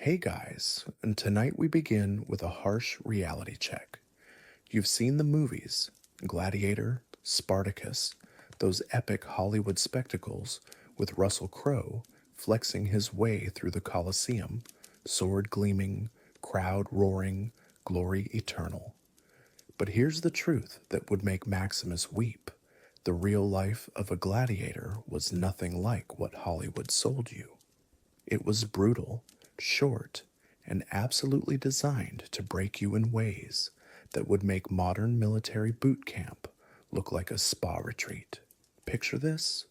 Hey guys, and tonight we begin with a harsh reality check. You've seen the movies Gladiator, Spartacus, those epic Hollywood spectacles with Russell Crowe flexing his way through the Colosseum, sword gleaming, crowd roaring, glory eternal. But here's the truth that would make Maximus weep. The real life of a gladiator was nothing like what Hollywood sold you. It was brutal, short, and absolutely designed to break you in ways that would make modern military boot camp look like a spa retreat. Picture this.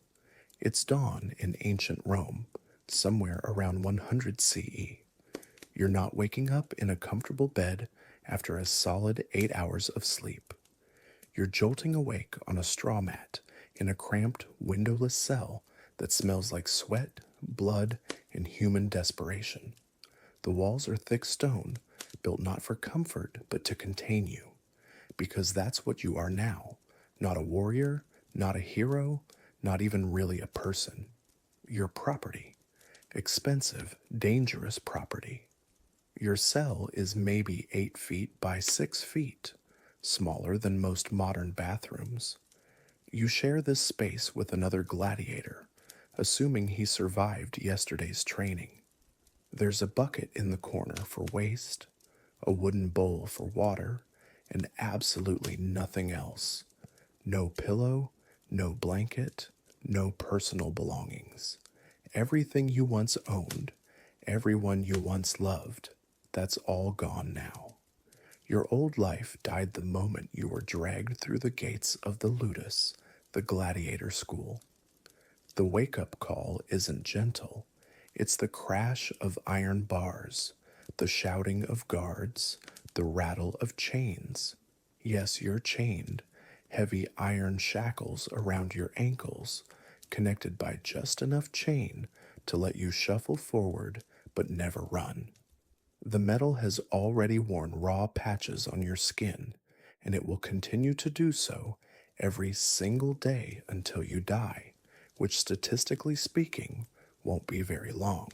It's dawn in ancient Rome, somewhere around 100 CE. You're not waking up in a comfortable bed after a solid 8 hours of sleep. You're jolting awake on a straw mat in a cramped, windowless cell that smells like sweat, blood, and human desperation. The walls are thick stone, built not for comfort, but to contain you. Because that's what you are now. Not a warrior, not a hero, not even really a person. You're property. Expensive, dangerous property. Your cell is maybe 8 feet by 6 feet, smaller than most modern bathrooms. You share this space with another gladiator, assuming he survived yesterday's training. There's a bucket in the corner for waste, a wooden bowl for water, and absolutely nothing else. No pillow, no blanket, no personal belongings. Everything you once owned, everyone you once loved, that's all gone now. Your old life died the moment you were dragged through the gates of the Ludus, the gladiator school. The wake-up call isn't gentle. It's the crash of iron bars, the shouting of guards, the rattle of chains. Yes, you're chained, heavy iron shackles around your ankles, connected by just enough chain to let you shuffle forward but never run. The metal has already worn raw patches on your skin, and it will continue to do so every single day until you die, which statistically speaking won't be very long.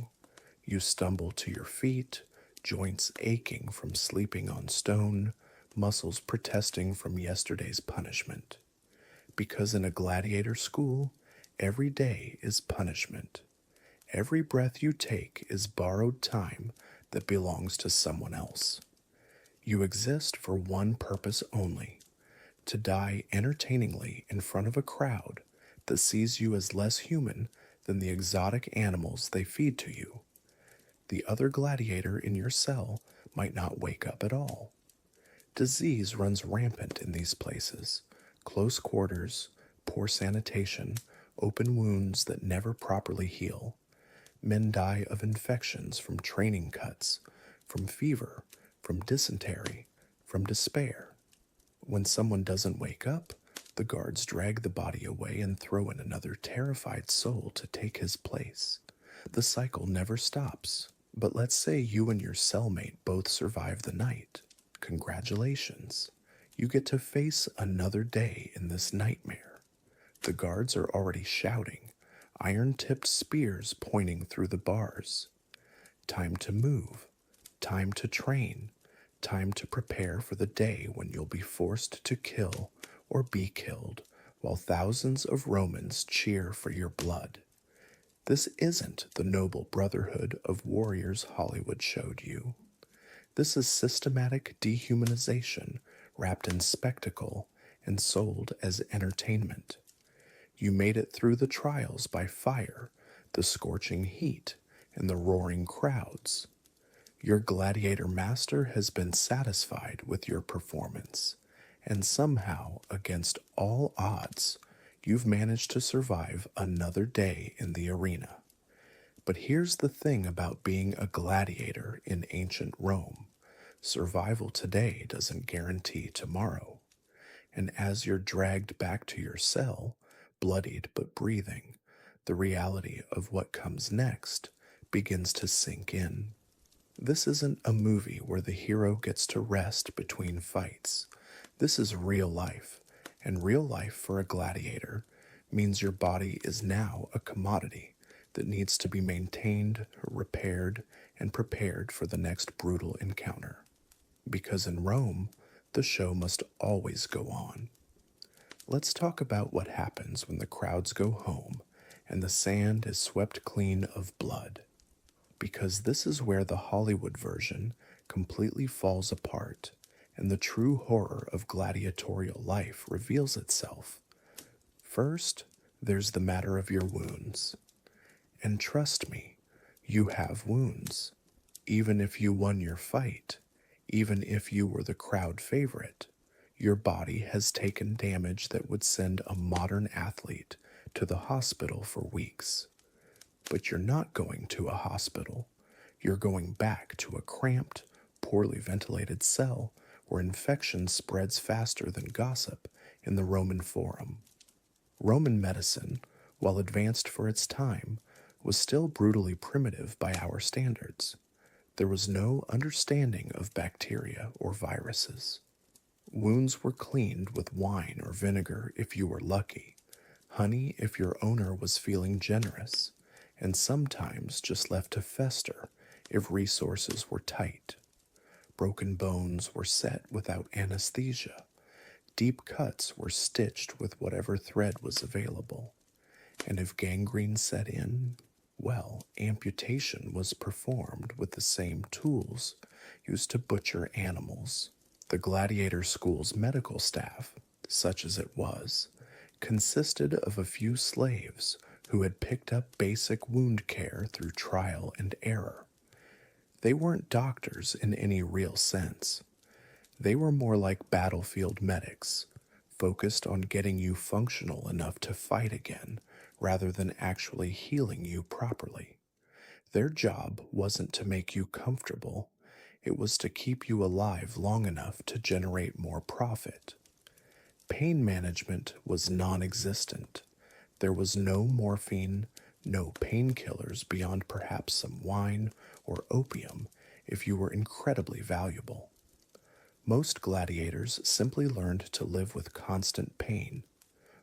You stumble to your feet, joints aching from sleeping on stone, muscles protesting from yesterday's punishment. Because in a gladiator school, every day is punishment. Every breath you take is borrowed time that belongs to someone else. You exist for one purpose only, to die entertainingly in front of a crowd that sees you as less human than the exotic animals they feed to you. The other gladiator in your cell might not wake up at all. Disease runs rampant in these places. Close quarters, poor sanitation, open wounds that never properly heal. Men die of infections from training cuts, from fever, from dysentery, from despair. When someone doesn't wake up, the guards drag the body away and throw in another terrified soul to take his place. The cycle never stops. But let's say you and your cellmate both survive the night. Congratulations. You get to face another day in this nightmare. The guards are already shouting, iron-tipped spears pointing through the bars. Time to move, time to train, time to prepare for the day when you'll be forced to kill or be killed while thousands of Romans cheer for your blood. This isn't the noble brotherhood of warriors Hollywood showed you. This is systematic dehumanization wrapped in spectacle and sold as entertainment. You made it through the trials by fire, the scorching heat, and the roaring crowds. Your gladiator master has been satisfied with your performance, and somehow, against all odds, you've managed to survive another day in the arena. But here's the thing about being a gladiator in ancient Rome. Survival today doesn't guarantee tomorrow. And as you're dragged back to your cell, bloodied but breathing, the reality of what comes next begins to sink in. This isn't a movie where the hero gets to rest between fights. This is real life, and real life for a gladiator means your body is now a commodity that needs to be maintained, repaired, and prepared for the next brutal encounter. Because in Rome, the show must always go on. Let's talk about what happens when the crowds go home and the sand is swept clean of blood. Because this is where the Hollywood version completely falls apart and the true horror of gladiatorial life reveals itself. First, there's the matter of your wounds. And trust me, you have wounds. Even if you won your fight, even if you were the crowd favorite, your body has taken damage that would send a modern athlete to the hospital for weeks. But you're not going to a hospital. You're going back to a cramped, poorly ventilated cell where infection spreads faster than gossip in the Roman Forum. Roman medicine, while advanced for its time, was still brutally primitive by our standards. There was no understanding of bacteria or viruses. Wounds were cleaned with wine or vinegar if you were lucky, honey if your owner was feeling generous, and sometimes just left to fester if resources were tight. Broken bones were set without anesthesia. Deep cuts were stitched with whatever thread was available. And if gangrene set in, well, amputation was performed with the same tools used to butcher animals. The gladiator school's medical staff, such as it was, consisted of a few slaves who had picked up basic wound care through trial and error. They weren't doctors in any real sense. They were more like battlefield medics, focused on getting you functional enough to fight again, rather than actually healing you properly. Their job wasn't to make you comfortable, it was to keep you alive long enough to generate more profit. Pain management was non-existent. There was no morphine, no painkillers beyond perhaps some wine or opium if you were incredibly valuable. Most gladiators simply learned to live with constant pain,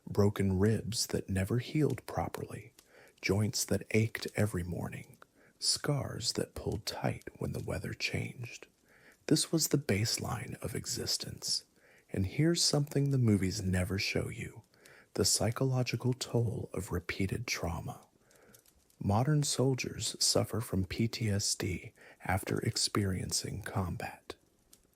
broken ribs that never healed properly, joints that ached every morning, scars that pulled tight when the weather changed. This was the baseline of existence. And here's something the movies never show you: the psychological toll of repeated trauma. Modern soldiers suffer from PTSD after experiencing combat.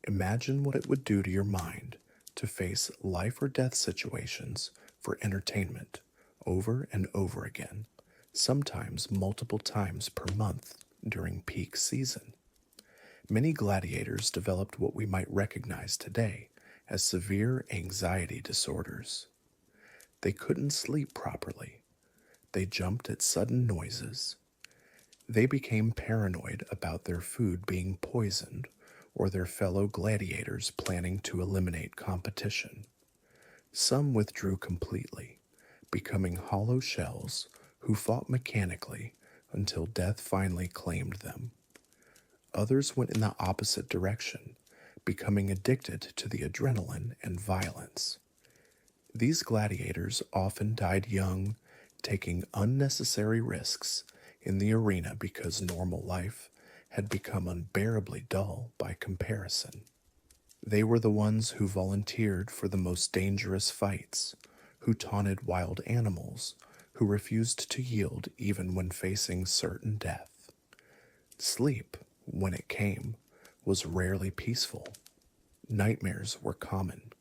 Imagine what it would do to your mind to face life or death situations for entertainment over and over again, sometimes multiple times per month during peak season. Many gladiators developed what we might recognize today as severe anxiety disorders. They couldn't sleep properly. They jumped at sudden noises. They became paranoid about their food being poisoned or their fellow gladiators planning to eliminate competition. Some withdrew completely, becoming hollow shells who fought mechanically until death finally claimed them. Others went in the opposite direction, becoming addicted to the adrenaline and violence. These gladiators often died young, taking unnecessary risks in the arena because normal life had become unbearably dull by comparison. They were the ones who volunteered for the most dangerous fights, who taunted wild animals, who refused to yield even when facing certain death. Sleep, when it came, was rarely peaceful. Nightmares were common.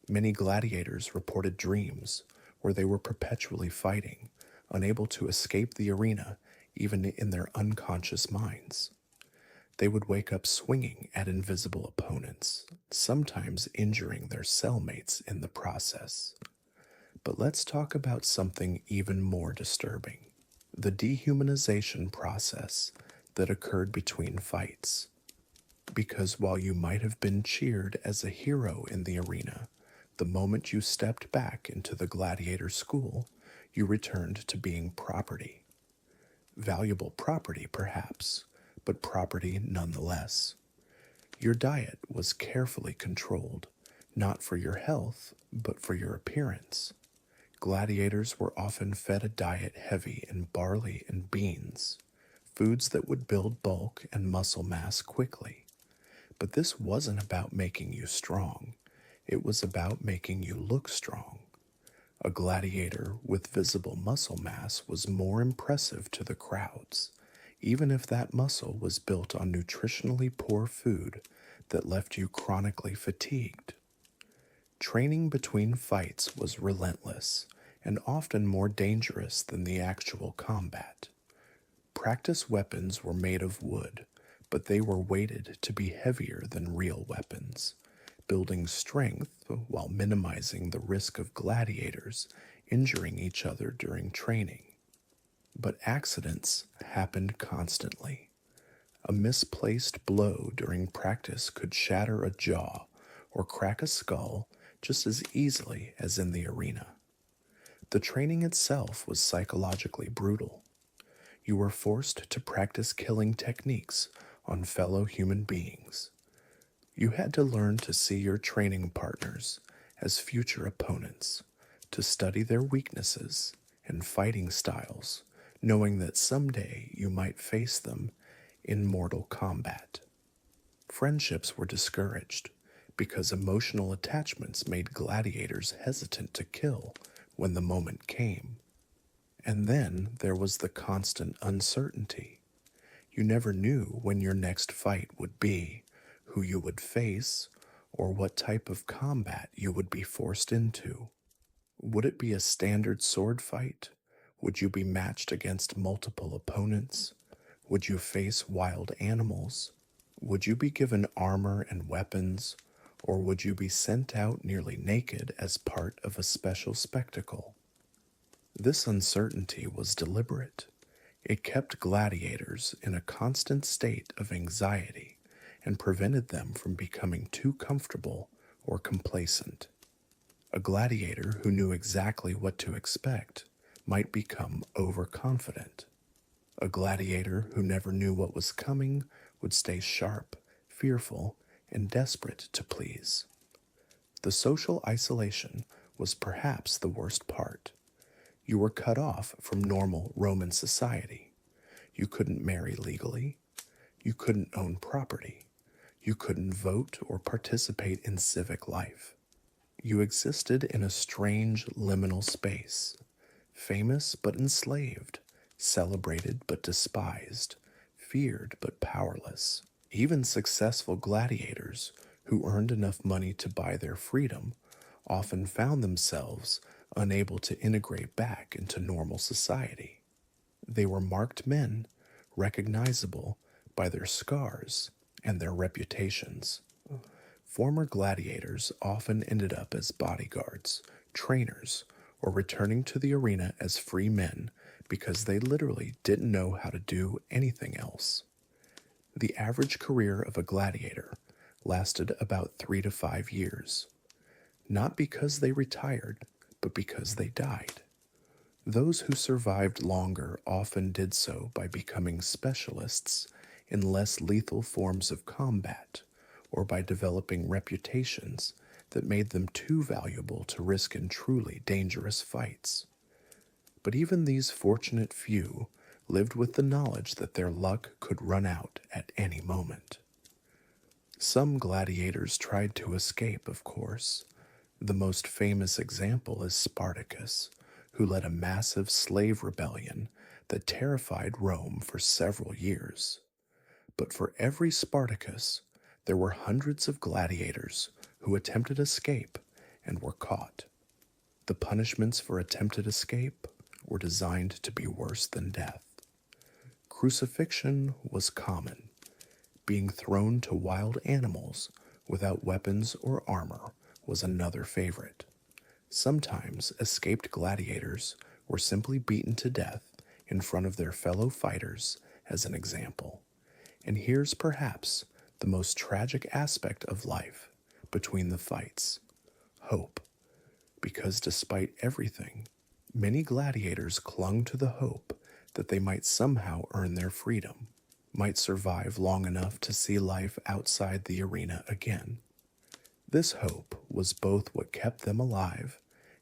Many gladiators reported dreams where they were perpetually fighting, unable to escape the arena even in their unconscious minds. They would wake up swinging at invisible opponents, sometimes injuring their cellmates in the process. But let's talk about something even more disturbing: the dehumanization process that occurred between fights. Because while you might have been cheered as a hero in the arena, the moment you stepped back into the gladiator school, you returned to being property. Valuable property, perhaps, but property nonetheless. Your diet was carefully controlled, not for your health, but for your appearance. Gladiators were often fed a diet heavy in barley and beans, foods that would build bulk and muscle mass quickly. But this wasn't about making you strong, it was about making you look strong. A gladiator with visible muscle mass was more impressive to the crowds, even if that muscle was built on nutritionally poor food that left you chronically fatigued. Training between fights was relentless and often more dangerous than the actual combat. Practice weapons were made of wood, but they were weighted to be heavier than real weapons, building strength while minimizing the risk of gladiators injuring each other during training. But accidents happened constantly. A misplaced blow during practice could shatter a jaw or crack a skull just as easily as in the arena. The training itself was psychologically brutal. You were forced to practice killing techniques on fellow human beings. You had to learn to see your training partners as future opponents, to study their weaknesses and fighting styles, knowing that someday you might face them in mortal combat. Friendships were discouraged because emotional attachments made gladiators hesitant to kill when the moment came. And then there was the constant uncertainty. You never knew when your next fight would be, who you would face, or what type of combat you would be forced into. Would it be a standard sword fight? Would you be matched against multiple opponents? Would you face wild animals? Would you be given armor and weapons? Or would you be sent out nearly naked as part of a special spectacle? This uncertainty was deliberate. It kept gladiators in a constant state of anxiety and prevented them from becoming too comfortable or complacent. A gladiator who knew exactly what to expect might become overconfident. A gladiator who never knew what was coming would stay sharp, fearful, and desperate to please. The social isolation was perhaps the worst part. You were cut off from normal Roman society. You couldn't marry legally. You couldn't own property. You couldn't vote or participate in civic life. You existed in a strange liminal space, famous but enslaved, celebrated but despised, feared but powerless. Even successful gladiators who earned enough money to buy their freedom often found themselves unable to integrate back into normal society. They were marked men, recognizable by their scars and their reputations. Former gladiators often ended up as bodyguards, trainers, or returning to the arena as free men because they literally didn't know how to do anything else. The average career of a gladiator lasted about 3 to 5 years, not because they retired, but because they died. Those who survived longer often did so by becoming specialists in less lethal forms of combat, or by developing reputations that made them too valuable to risk in truly dangerous fights. But even these fortunate few lived with the knowledge that their luck could run out at any moment. Some gladiators tried to escape, of course. The most famous example is Spartacus, who led a massive slave rebellion that terrified Rome for several years. But for every Spartacus, there were hundreds of gladiators who attempted escape and were caught. The punishments for attempted escape were designed to be worse than death. Crucifixion was common. Being thrown to wild animals without weapons or armor was another favorite. Sometimes escaped gladiators were simply beaten to death in front of their fellow fighters as an example. And here's perhaps the most tragic aspect of life between the fights: hope. Because despite everything, many gladiators clung to the hope that they might somehow earn their freedom, might survive long enough to see life outside the arena again. This hope was both what kept them alive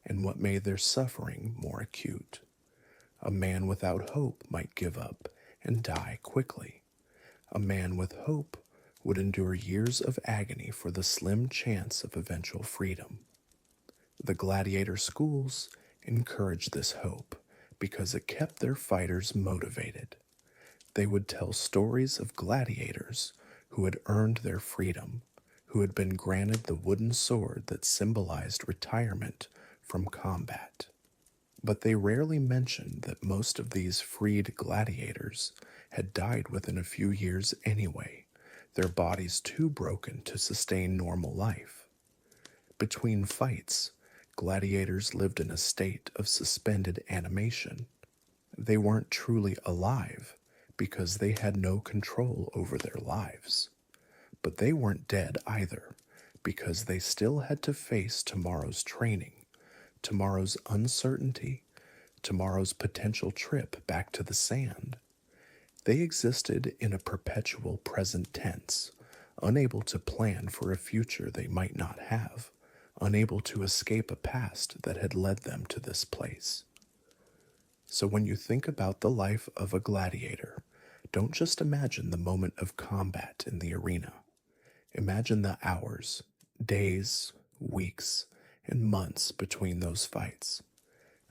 and what made their suffering more acute. A man without hope might give up and die quickly. A man with hope would endure years of agony for the slim chance of eventual freedom. The gladiator schools encouraged this hope because it kept their fighters motivated. They would tell stories of gladiators who had earned their freedom, who had been granted the wooden sword that symbolized retirement from combat. But they rarely mentioned that most of these freed gladiators had died within a few years anyway, their bodies too broken to sustain normal life. Between fights, gladiators lived in a state of suspended animation. They weren't truly alive because they had no control over their lives. But they weren't dead either because they still had to face tomorrow's training, tomorrow's uncertainty, tomorrow's potential trip back to the sand. They existed in a perpetual present tense, unable to plan for a future they might not have, unable to escape a past that had led them to this place. So when you think about the life of a gladiator, don't just imagine the moment of combat in the arena. Imagine the hours, days, weeks, and months between those fights.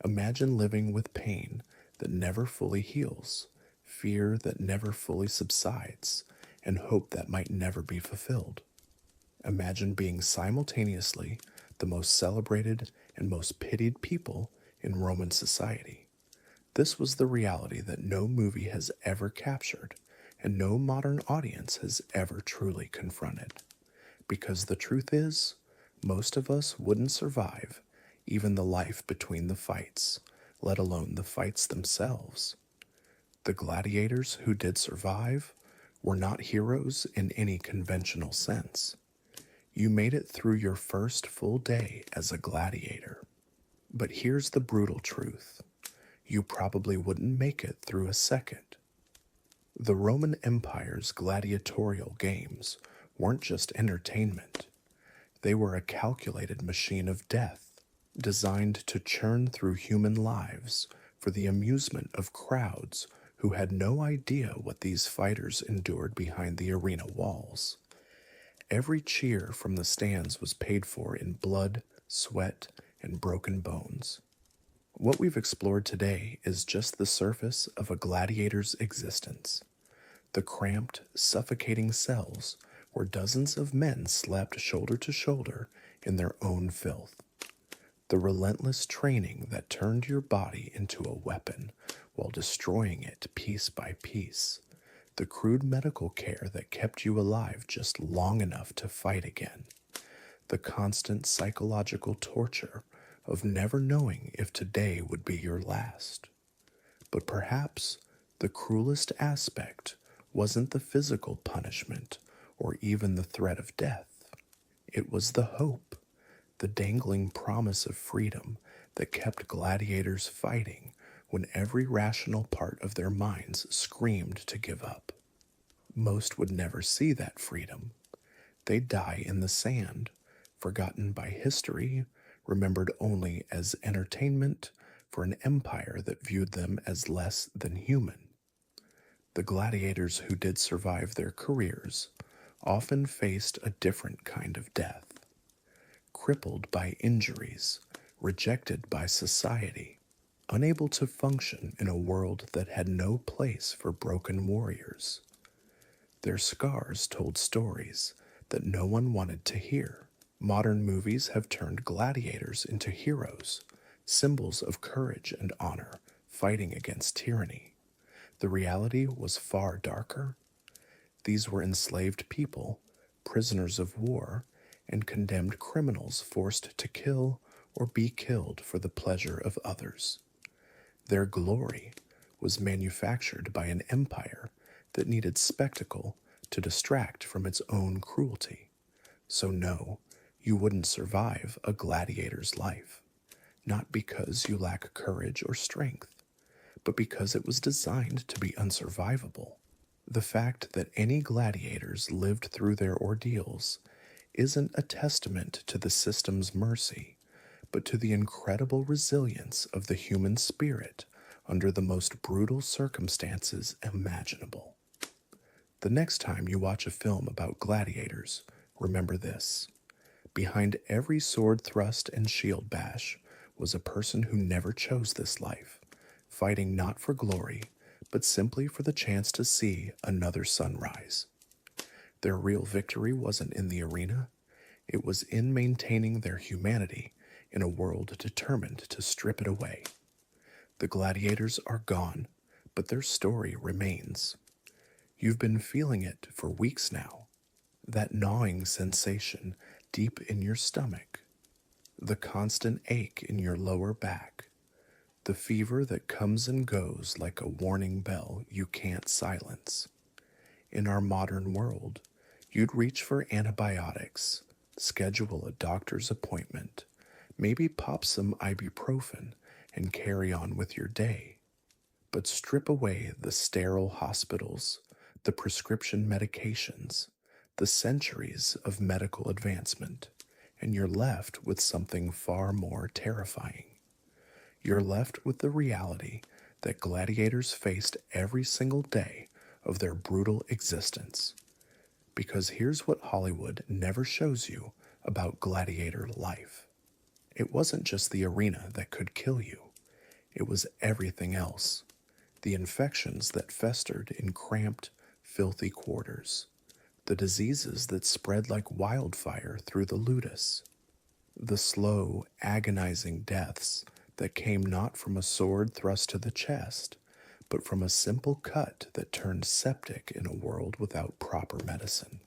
Imagine living with pain that never fully heals, fear that never fully subsides, and hope that might never be fulfilled. Imagine being simultaneously the most celebrated and most pitied people in Roman society. This was the reality that no movie has ever captured, and no modern audience has ever truly confronted. Because the truth is, most of us wouldn't survive even the life between the fights, let alone the fights themselves. The gladiators who did survive were not heroes in any conventional sense. You made it through your first full day as a gladiator. But here's the brutal truth. You probably wouldn't make it through a second. The Roman Empire's gladiatorial games weren't just entertainment. They were a calculated machine of death, designed to churn through human lives for the amusement of crowds who had no idea what these fighters endured behind the arena walls. Every cheer from the stands was paid for in blood, sweat, and broken bones. What we've explored today is just the surface of a gladiator's existence. The cramped, suffocating cells where dozens of men slept shoulder to shoulder in their own filth. The relentless training that turned your body into a weapon while destroying it piece by piece. The crude medical care that kept you alive just long enough to fight again. The constant psychological torture of never knowing if today would be your last. But perhaps the cruelest aspect wasn't the physical punishment or even the threat of death. It was the hope, the dangling promise of freedom that kept gladiators fighting when every rational part of their minds screamed to give up. Most would never see that freedom. They'd die in the sand, forgotten by history, remembered only as entertainment for an empire that viewed them as less than human. The gladiators who did survive their careers often faced a different kind of death. Crippled by injuries, rejected by society, unable to function in a world that had no place for broken warriors. Their scars told stories that no one wanted to hear. Modern movies have turned gladiators into heroes, symbols of courage and honor, fighting against tyranny. The reality was far darker. These were enslaved people, prisoners of war, and condemned criminals forced to kill or be killed for the pleasure of others. Their glory was manufactured by an empire that needed spectacle to distract from its own cruelty. So no, you wouldn't survive a gladiator's life, not because you lack courage or strength, but because it was designed to be unsurvivable. The fact that any gladiators lived through their ordeals isn't a testament to the system's mercy, but to the incredible resilience of the human spirit under the most brutal circumstances imaginable. The next time you watch a film about gladiators, remember this. Behind every sword thrust and shield bash was a person who never chose this life, fighting not for glory, but simply for the chance to see another sunrise. Their real victory wasn't in the arena, it was in maintaining their humanity in a world determined to strip it away. The gladiators are gone, but their story remains. You've been feeling it for weeks now, that gnawing sensation deep in your stomach, the constant ache in your lower back, the fever that comes and goes like a warning bell you can't silence. In our modern world, you'd reach for antibiotics, schedule a doctor's appointment, maybe pop some ibuprofen and carry on with your day. But strip away the sterile hospitals, the prescription medications, the centuries of medical advancement, and you're left with something far more terrifying. You're left with the reality that gladiators faced every single day of their brutal existence. Because here's what Hollywood never shows you about gladiator life. It wasn't just the arena that could kill you. It was everything else. The infections that festered in cramped, filthy quarters. The diseases that spread like wildfire through the ludus. The slow, agonizing deaths that came not from a sword thrust to the chest, but from a simple cut that turned septic in a world without proper medicine.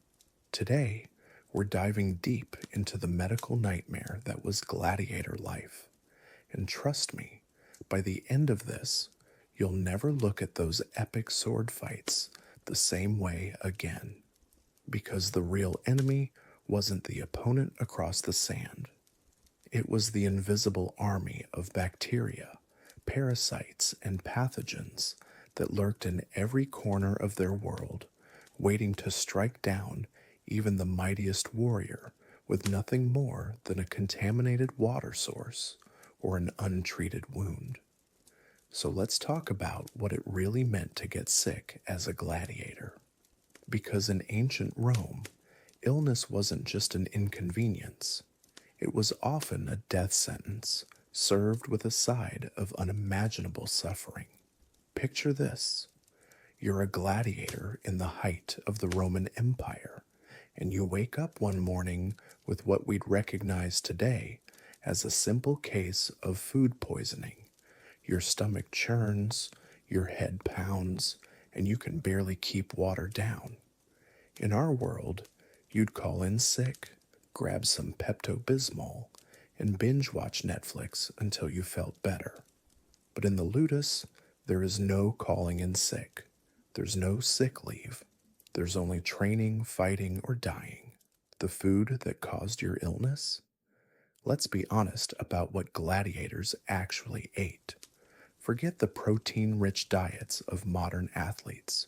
Today, we're diving deep into the medical nightmare that was gladiator life. And trust me, by the end of this, you'll never look at those epic sword fights the same way again. Because the real enemy wasn't the opponent across the sand. It was the invisible army of bacteria, parasites, and pathogens that lurked in every corner of their world, waiting to strike down even the mightiest warrior with nothing more than a contaminated water source or an untreated wound. So let's talk about what it really meant to get sick as a gladiator. Because in ancient Rome, illness wasn't just an inconvenience. It was often a death sentence, served with a side of unimaginable suffering. Picture this. You're a gladiator in the height of the Roman Empire, and you wake up one morning with what we'd recognize today as a simple case of food poisoning. Your stomach churns, your head pounds, and you can barely keep water down. In our world, you'd call in sick, grab some Pepto-Bismol, and binge watch Netflix until you felt better. But in the ludus, there is no calling in sick. There's no sick leave. There's only training, fighting, or dying. The food that caused your illness? Let's be honest about what gladiators actually ate. Forget the protein-rich diets of modern athletes.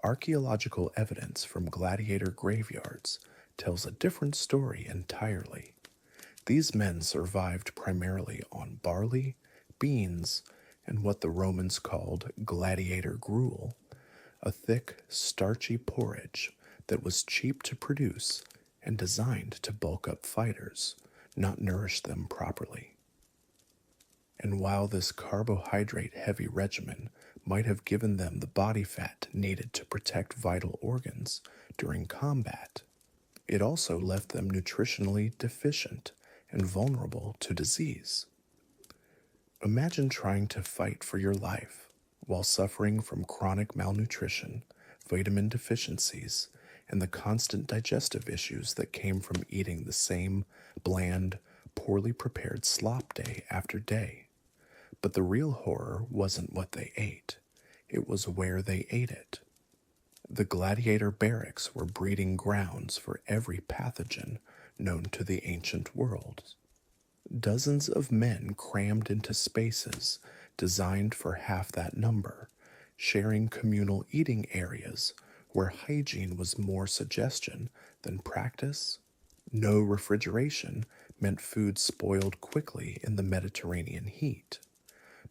Archaeological evidence from gladiator graveyards tells a different story entirely. These men survived primarily on barley, beans, and what the Romans called gladiator gruel, a thick, starchy porridge that was cheap to produce and designed to bulk up fighters, not nourish them properly. And while this carbohydrate-heavy regimen might have given them the body fat needed to protect vital organs during combat, it also left them nutritionally deficient and vulnerable to disease. Imagine trying to fight for your life while suffering from chronic malnutrition, vitamin deficiencies, and the constant digestive issues that came from eating the same bland, poorly prepared slop day after day. But the real horror wasn't what they ate. It was where they ate it. The gladiator barracks were breeding grounds for every pathogen known to the ancient world. Dozens of men crammed into spaces designed for half that number, sharing communal eating areas where hygiene was more suggestion than practice. No refrigeration meant food spoiled quickly in the Mediterranean heat.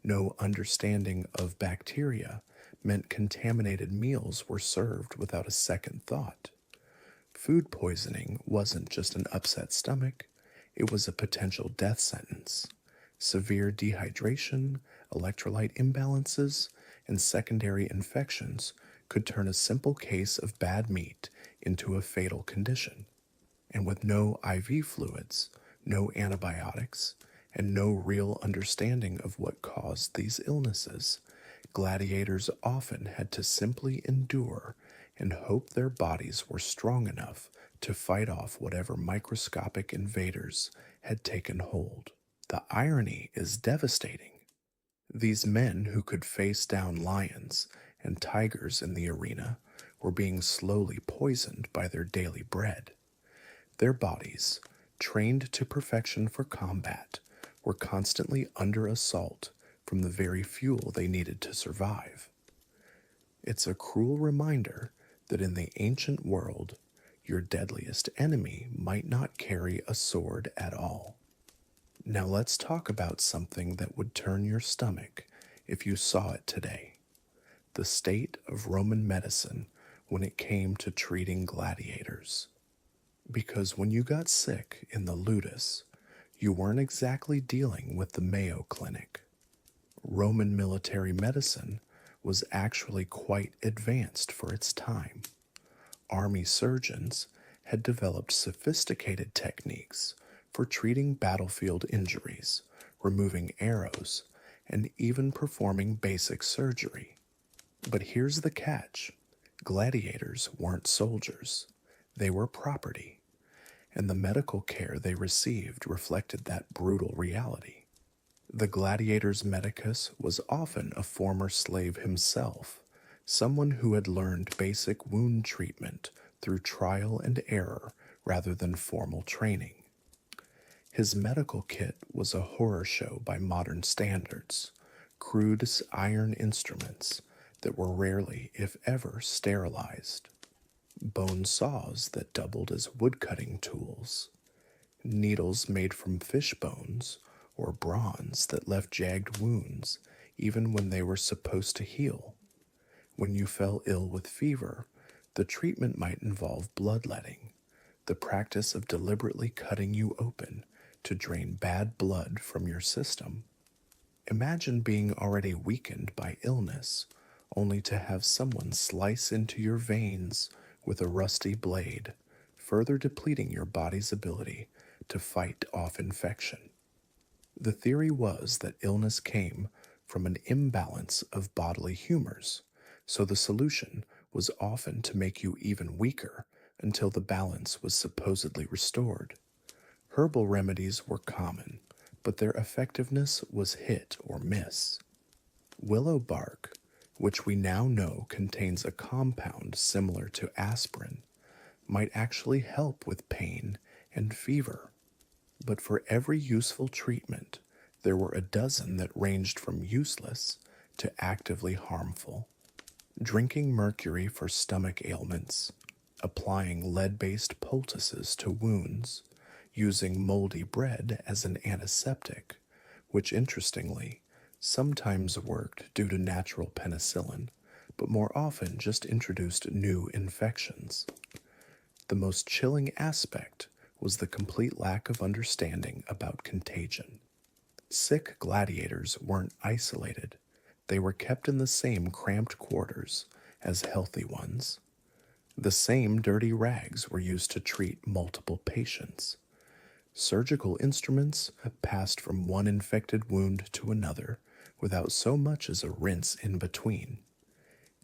No understanding of bacteria meant contaminated meals were served without a second thought. Food poisoning wasn't just an upset stomach, it was a potential death sentence. Severe dehydration, electrolyte imbalances, and secondary infections could turn a simple case of bad meat into a fatal condition. And with no IV fluids, no antibiotics, and no real understanding of what caused these illnesses, gladiators often had to simply endure and hope their bodies were strong enough to fight off whatever microscopic invaders had taken hold. The irony is devastating. These men who could face down lions and tigers in the arena were being slowly poisoned by their daily bread. Their bodies, trained to perfection for combat, were constantly under assault from the very fuel they needed to survive. It's a cruel reminder that in the ancient world, your deadliest enemy might not carry a sword at all. Now let's talk about something that would turn your stomach if you saw it today: the state of Roman medicine when it came to treating gladiators. Because when you got sick in the ludus, you weren't exactly dealing with the Mayo Clinic. Roman military medicine was actually quite advanced for its time. Army surgeons had developed sophisticated techniques for treating battlefield injuries, removing arrows, and even performing basic surgery. But here's the catch: gladiators weren't soldiers, they were property, and the medical care they received reflected that brutal reality. The gladiator's medicus was often a former slave himself, someone who had learned basic wound treatment through trial and error rather than formal training. His medical kit was a horror show by modern standards: crude iron instruments that were rarely, if ever, sterilized, bone saws that doubled as woodcutting tools, needles made from fish bones or bronze that left jagged wounds even when they were supposed to heal. When you fell ill with fever, the treatment might involve bloodletting, the practice of deliberately cutting you open to drain bad blood from your system. Imagine being already weakened by illness, only to have someone slice into your veins with a rusty blade, further depleting your body's ability to fight off infection. The theory was that illness came from an imbalance of bodily humors, so the solution was often to make you even weaker until the balance was supposedly restored. Herbal remedies were common, but their effectiveness was hit or miss. Willow bark, which we now know contains a compound similar to aspirin, might actually help with pain and fever. But for every useful treatment, there were a dozen that ranged from useless to actively harmful. Drinking mercury for stomach ailments, applying lead-based poultices to wounds, using moldy bread as an antiseptic, which interestingly sometimes worked due to natural penicillin, but more often just introduced new infections. The most chilling aspect was the complete lack of understanding about contagion. Sick gladiators weren't isolated. They were kept in the same cramped quarters as healthy ones. The same dirty rags were used to treat multiple patients. Surgical instruments passed from one infected wound to another without so much as a rinse in between.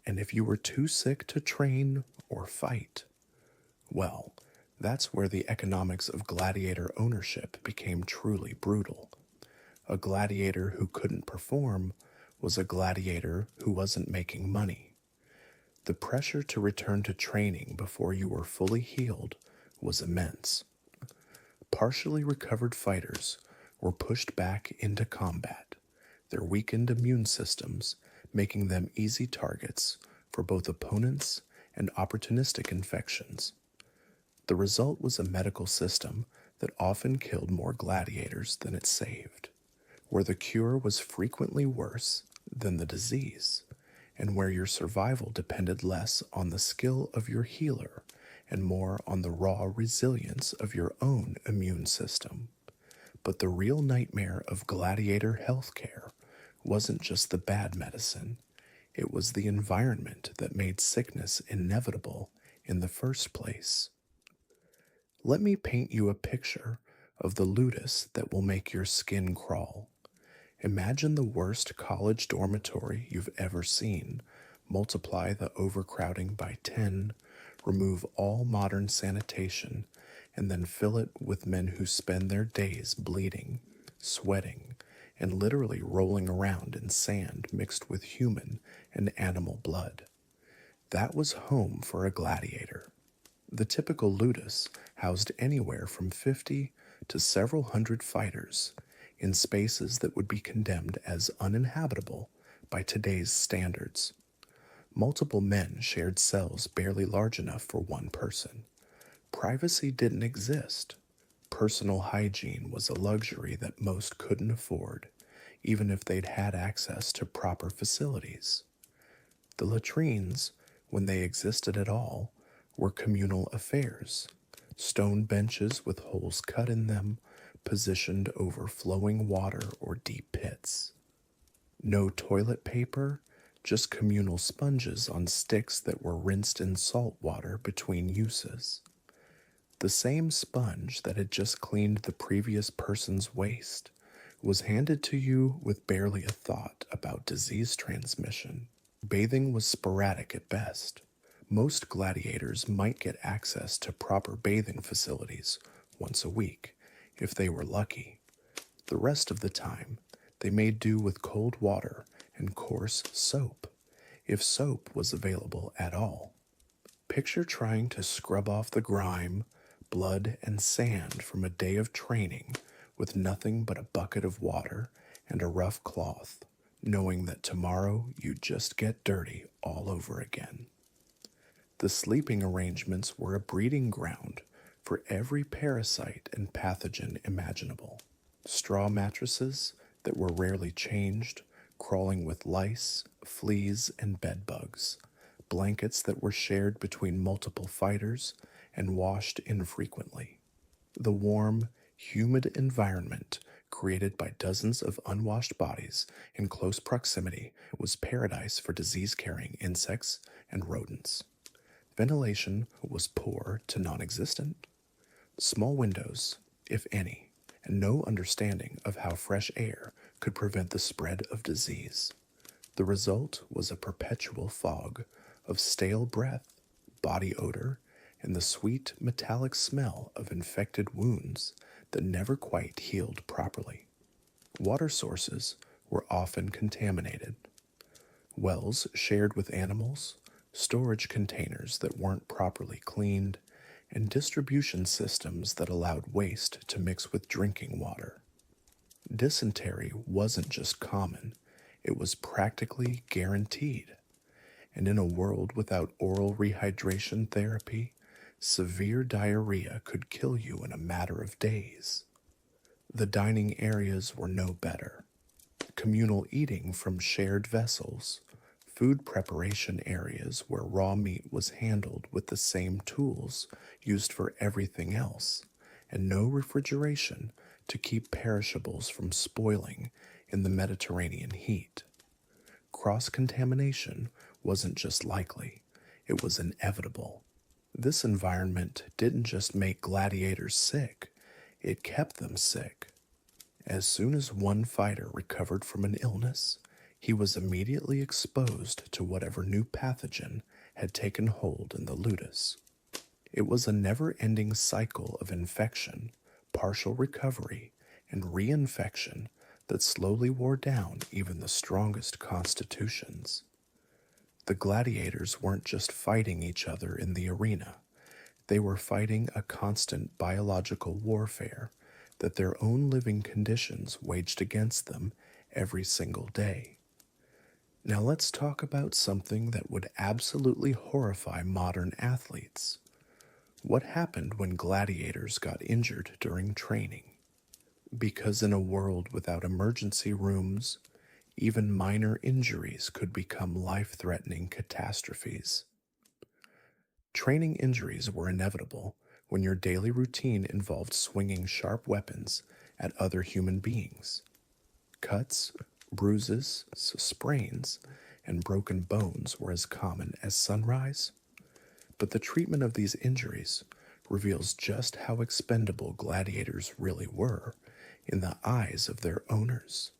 And if you were too sick to train or fight, well, that's where the economics of gladiator ownership became truly brutal. A gladiator who couldn't perform was a gladiator who wasn't making money. The pressure to return to training before you were fully healed was immense. Partially recovered fighters were pushed back into combat, their weakened immune systems making them easy targets for both opponents and opportunistic infections. The result was a medical system that often killed more gladiators than it saved, where the cure was frequently worse than the disease, and where your survival depended less on the skill of your healer and more on the raw resilience of your own immune system. But the real nightmare of gladiator healthcare wasn't just the bad medicine, it was the environment that made sickness inevitable in the first place. Let me paint you a picture of the ludus that will make your skin crawl. Imagine the worst college dormitory you've ever seen. Multiply the overcrowding by 10, remove all modern sanitation, and then fill it with men who spend their days bleeding, sweating, and literally rolling around in sand mixed with human and animal blood. That was home for a gladiator. The typical ludus housed anywhere from 50 to several hundred fighters in spaces that would be condemned as uninhabitable by today's standards. Multiple men shared cells barely large enough for one person. Privacy didn't exist. Personal hygiene was a luxury that most couldn't afford, even if they'd had access to proper facilities. The latrines, when they existed at all, were communal affairs, stone benches with holes cut in them, positioned over flowing water or deep pits. No toilet paper, just communal sponges on sticks that were rinsed in salt water between uses. The same sponge that had just cleaned the previous person's waste was handed to you with barely a thought about disease transmission. Bathing was sporadic at best. Most gladiators might get access to proper bathing facilities once a week, if they were lucky. The rest of the time, they made do with cold water and coarse soap, if soap was available at all. Picture trying to scrub off the grime, blood, and sand from a day of training with nothing but a bucket of water and a rough cloth, knowing that tomorrow you'd just get dirty all over again. The sleeping arrangements were a breeding ground for every parasite and pathogen imaginable. Straw mattresses that were rarely changed, crawling with lice, fleas, and bed bugs. Blankets that were shared between multiple fighters and washed infrequently. The warm, humid environment created by dozens of unwashed bodies in close proximity was paradise for disease-carrying insects and rodents. Ventilation was poor to non-existent. Small windows, if any, and no understanding of how fresh air could prevent the spread of disease. The result was a perpetual fog of stale breath, body odor, and the sweet metallic smell of infected wounds that never quite healed properly. Water sources were often contaminated. Wells shared with animals, storage containers that weren't properly cleaned, and distribution systems that allowed waste to mix with drinking water. Dysentery wasn't just common, it was practically guaranteed. And in a world without oral rehydration therapy, severe diarrhea could kill you in a matter of days. The dining areas were no better. Communal eating from shared vessels, food preparation areas where raw meat was handled with the same tools used for everything else, and no refrigeration to keep perishables from spoiling in the Mediterranean heat. Cross-contamination wasn't just likely, it was inevitable. This environment didn't just make gladiators sick, it kept them sick. As soon as one fighter recovered from an illness, he was immediately exposed to whatever new pathogen had taken hold in the ludus. It was a never-ending cycle of infection, partial recovery, and reinfection that slowly wore down even the strongest constitutions. The gladiators weren't just fighting each other in the arena. They were fighting a constant biological warfare that their own living conditions waged against them every single day. Now let's talk about something that would absolutely horrify modern athletes. What happened when gladiators got injured during training? Because in a world without emergency rooms, even minor injuries could become life threatening catastrophes. Training injuries were inevitable when your daily routine involved swinging sharp weapons at other human beings. Cuts, bruises, sprains, and broken bones were as common as sunrise. But the treatment of these injuries reveals just how expendable gladiators really were in the eyes of their owners.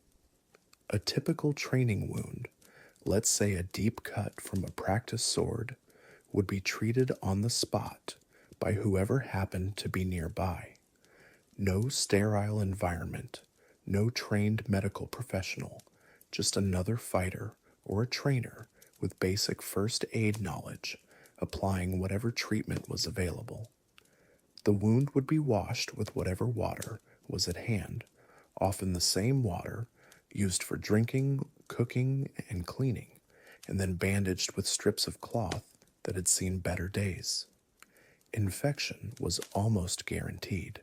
A typical training wound, let's say a deep cut from a practice sword, would be treated on the spot by whoever happened to be nearby. No sterile environment, no trained medical professional, just another fighter or a trainer with basic first aid knowledge applying whatever treatment was available. The wound would be washed with whatever water was at hand, often the same water used for drinking, cooking, and cleaning, and then bandaged with strips of cloth that had seen better days. Infection was almost guaranteed.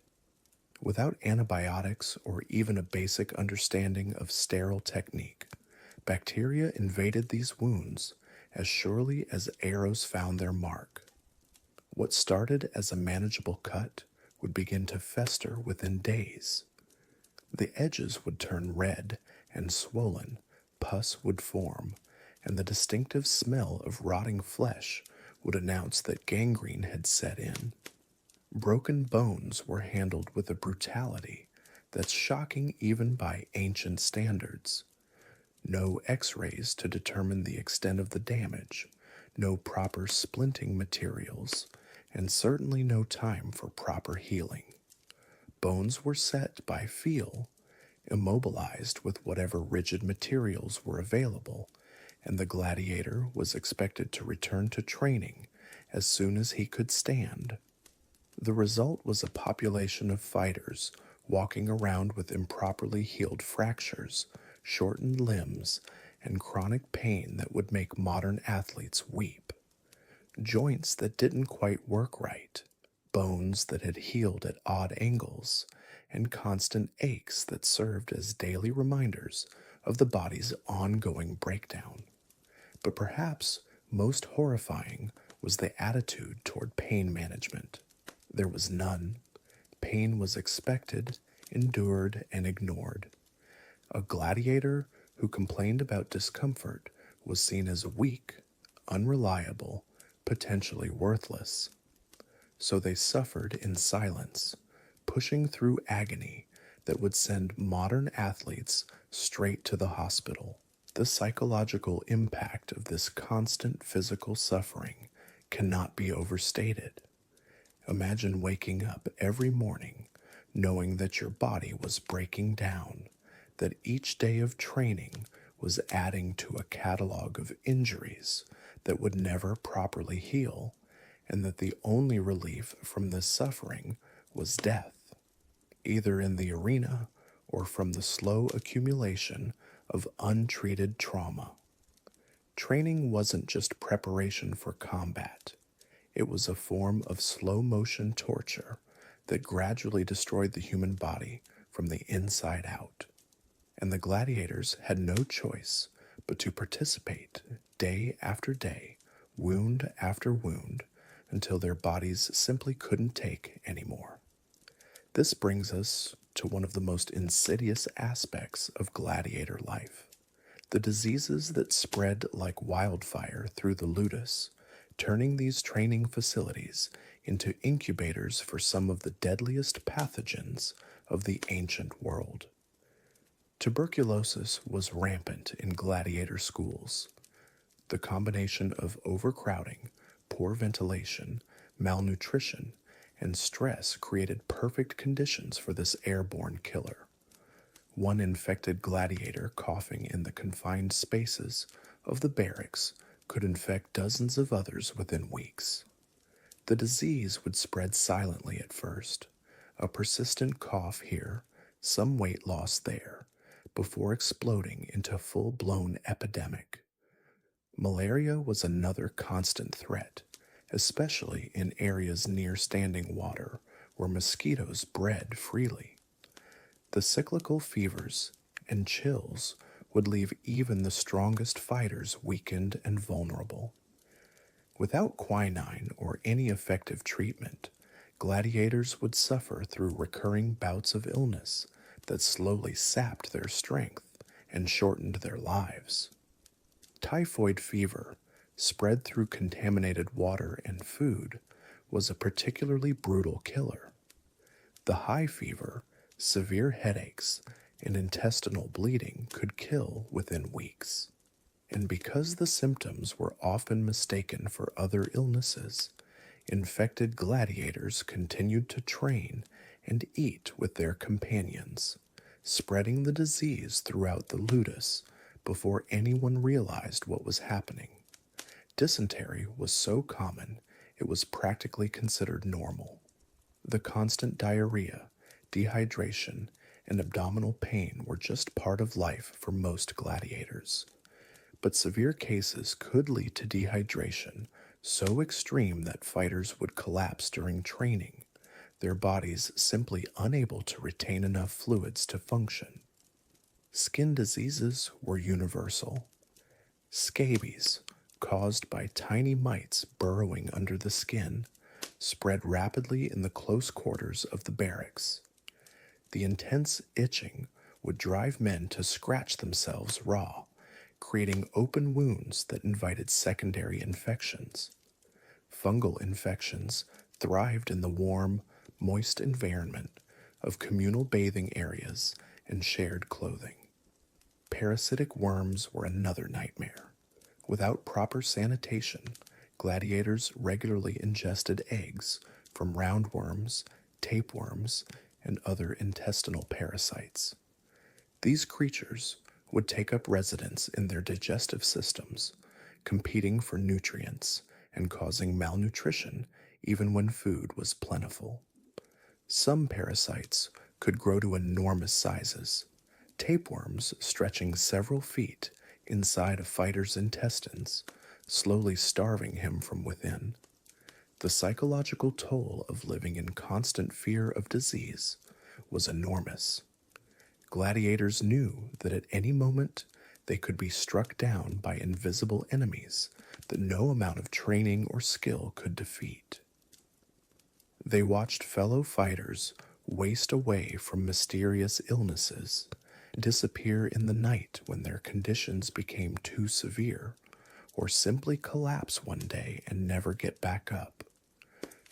Without antibiotics or even a basic understanding of sterile technique, bacteria invaded these wounds as surely as arrows found their mark. What started as a manageable cut would begin to fester within days. The edges would turn red and swollen, pus would form, and the distinctive smell of rotting flesh would announce that gangrene had set in. Broken bones were handled with a brutality that's shocking even by ancient standards. No x-rays to determine the extent of the damage, no proper splinting materials, and certainly no time for proper healing. Bones were set by feel, immobilized with whatever rigid materials were available, and the gladiator was expected to return to training as soon as he could stand. The result was a population of fighters walking around with improperly healed fractures, shortened limbs, and chronic pain that would make modern athletes weep. Joints that didn't quite work right, bones that had healed at odd angles, and constant aches that served as daily reminders of the body's ongoing breakdown. But perhaps most horrifying was the attitude toward pain management. There was none. Pain was expected, endured, and ignored. A gladiator who complained about discomfort was seen as weak, unreliable, potentially worthless. So they suffered in silence, pushing through agony that would send modern athletes straight to the hospital. The psychological impact of this constant physical suffering cannot be overstated. Imagine waking up every morning knowing that your body was breaking down, that each day of training was adding to a catalog of injuries that would never properly heal, and that the only relief from this suffering was death, either in the arena or from the slow accumulation of untreated trauma. Training wasn't just preparation for combat. It was a form of slow-motion torture that gradually destroyed the human body from the inside out. And the gladiators had no choice but to participate day after day, wound after wound, until their bodies simply couldn't take anymore. This brings us to one of the most insidious aspects of gladiator life: the diseases that spread like wildfire through the ludus, turning these training facilities into incubators for some of the deadliest pathogens of the ancient world. Tuberculosis was rampant in gladiator schools. The combination of overcrowding, poor ventilation, malnutrition, and stress created perfect conditions for this airborne killer. One infected gladiator coughing in the confined spaces of the barracks could infect dozens of others within weeks. The disease would spread silently at first, a persistent cough here, some weight loss there, before exploding into a full-blown epidemic. Malaria was another constant threat, especially in areas near standing water where mosquitoes bred freely. The cyclical fevers and chills would leave even the strongest fighters weakened and vulnerable. Without quinine or any effective treatment, gladiators would suffer through recurring bouts of illness that slowly sapped their strength and shortened their lives. Typhoid fever, spread through contaminated water and food, was a particularly brutal killer. The high fever, severe headaches, and intestinal bleeding could kill within weeks. And because the symptoms were often mistaken for other illnesses, infected gladiators continued to train and eat with their companions, spreading the disease throughout the ludus before anyone realized what was happening. Dysentery was so common it was practically considered normal. The constant diarrhea, dehydration, and abdominal pain were just part of life for most gladiators. But severe cases could lead to dehydration so extreme that fighters would collapse during training, their bodies simply unable to retain enough fluids to function. Skin diseases were universal. Scabies, caused by tiny mites burrowing under the skin, spread rapidly in the close quarters of the barracks. The intense itching would drive men to scratch themselves raw, creating open wounds that invited secondary infections. Fungal infections thrived in the warm, moist environment of communal bathing areas and shared clothing. Parasitic worms were another nightmare. Without proper sanitation, gladiators regularly ingested eggs from roundworms, tapeworms, and other intestinal parasites. These creatures would take up residence in their digestive systems, competing for nutrients and causing malnutrition even when food was plentiful. Some parasites could grow to enormous sizes, tapeworms stretching several feet inside a fighter's intestines, slowly starving him from within. The psychological toll of living in constant fear of disease was enormous. Gladiators knew that at any moment they could be struck down by invisible enemies that no amount of training or skill could defeat. They watched fellow fighters waste away from mysterious illnesses, disappear in the night when their conditions became too severe, or simply collapse one day and never get back up.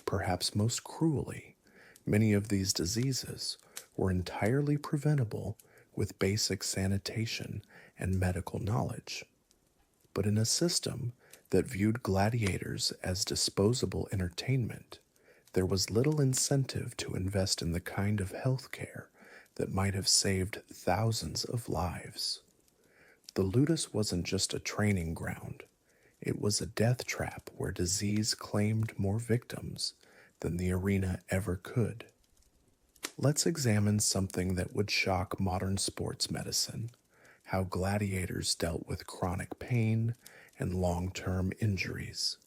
Perhaps most cruelly, many of these diseases were entirely preventable with basic sanitation and medical knowledge. But in a system that viewed gladiators as disposable entertainment, there was little incentive to invest in the kind of health care that might have saved thousands of lives. The ludus wasn't just a training ground, it was a death trap where disease claimed more victims than the arena ever could. Let's examine something that would shock modern sports medicine: how gladiators dealt with chronic pain and long-term injuries.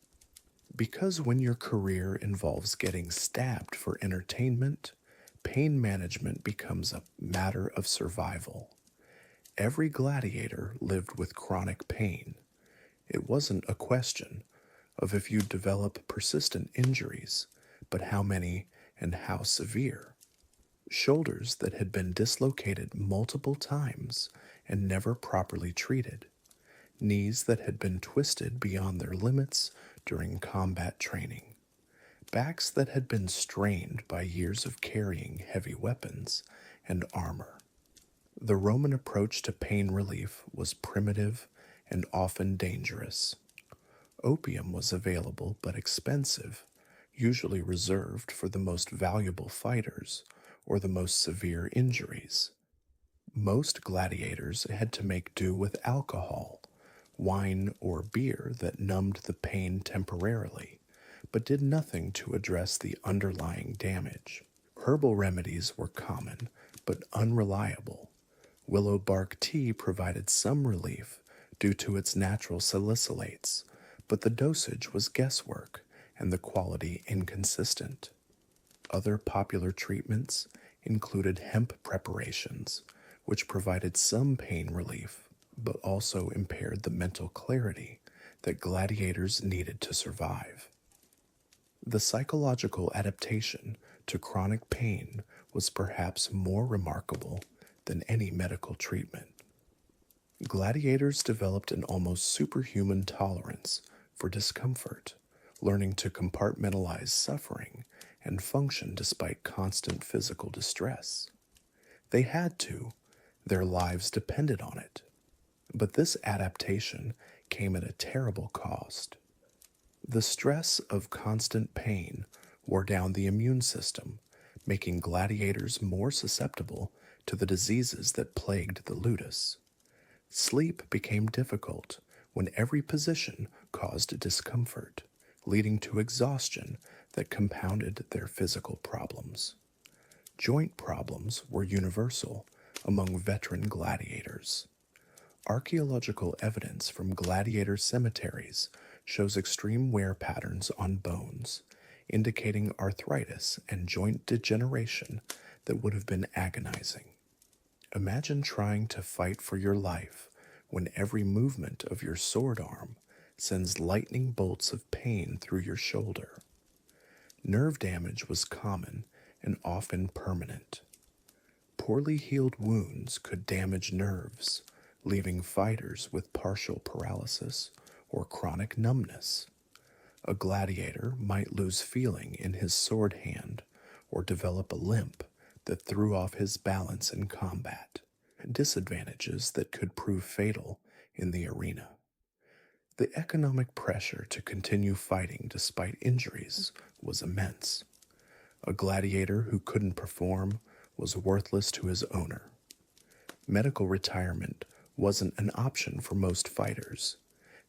Because when your career involves getting stabbed for entertainment, pain management becomes a matter of survival. Every gladiator lived with chronic pain. It wasn't a question of if you'd develop persistent injuries, but how many and how severe. Shoulders that had been dislocated multiple times and never properly treated. Knees that had been twisted beyond their limits during combat training. Backs that had been strained by years of carrying heavy weapons and armor. The Roman approach to pain relief was primitive and often dangerous. Opium was available but expensive, usually reserved for the most valuable fighters or the most severe injuries. Most gladiators had to make do with alcohol, wine or beer that numbed the pain temporarily, but did nothing to address the underlying damage. Herbal remedies were common, but unreliable. Willow bark tea provided some relief due to its natural salicylates, but the dosage was guesswork and the quality inconsistent. Other popular treatments included hemp preparations, which provided some pain relief but also impaired the mental clarity that gladiators needed to survive. The psychological adaptation to chronic pain was perhaps more remarkable than any medical treatment. Gladiators developed an almost superhuman tolerance for discomfort, learning to compartmentalize suffering and function despite constant physical distress. They had to, their lives depended on it. But this adaptation came at a terrible cost. The stress of constant pain wore down the immune system, making gladiators more susceptible to the diseases that plagued the ludus. Sleep became difficult when every position caused discomfort, leading to exhaustion that compounded their physical problems. Joint problems were universal among veteran gladiators. Archaeological evidence from gladiator cemeteries shows extreme wear patterns on bones, indicating arthritis and joint degeneration that would have been agonizing. Imagine trying to fight for your life when every movement of your sword arm sends lightning bolts of pain through your shoulder. Nerve damage was common and often permanent. Poorly healed wounds could damage nerves, leaving fighters with partial paralysis or chronic numbness. A gladiator might lose feeling in his sword hand or develop a limp that threw off his balance in combat, disadvantages that could prove fatal in the arena. The economic pressure to continue fighting despite injuries was immense. A gladiator who couldn't perform was worthless to his owner. Medical retirement wasn't an option for most fighters.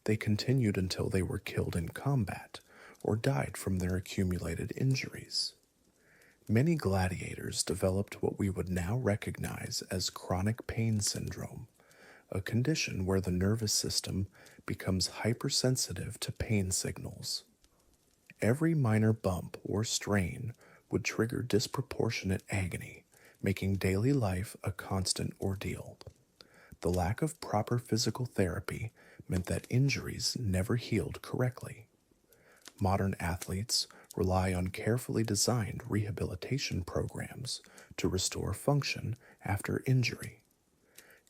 They continued until they were killed in combat or died from their accumulated injuries. Many gladiators developed what we would now recognize as chronic pain syndrome, a condition where the nervous system becomes hypersensitive to pain signals. Every minor bump or strain would trigger disproportionate agony, making daily life a constant ordeal. The lack of proper physical therapy meant that injuries never healed correctly. Modern athletes rely on carefully designed rehabilitation programs to restore function after injury.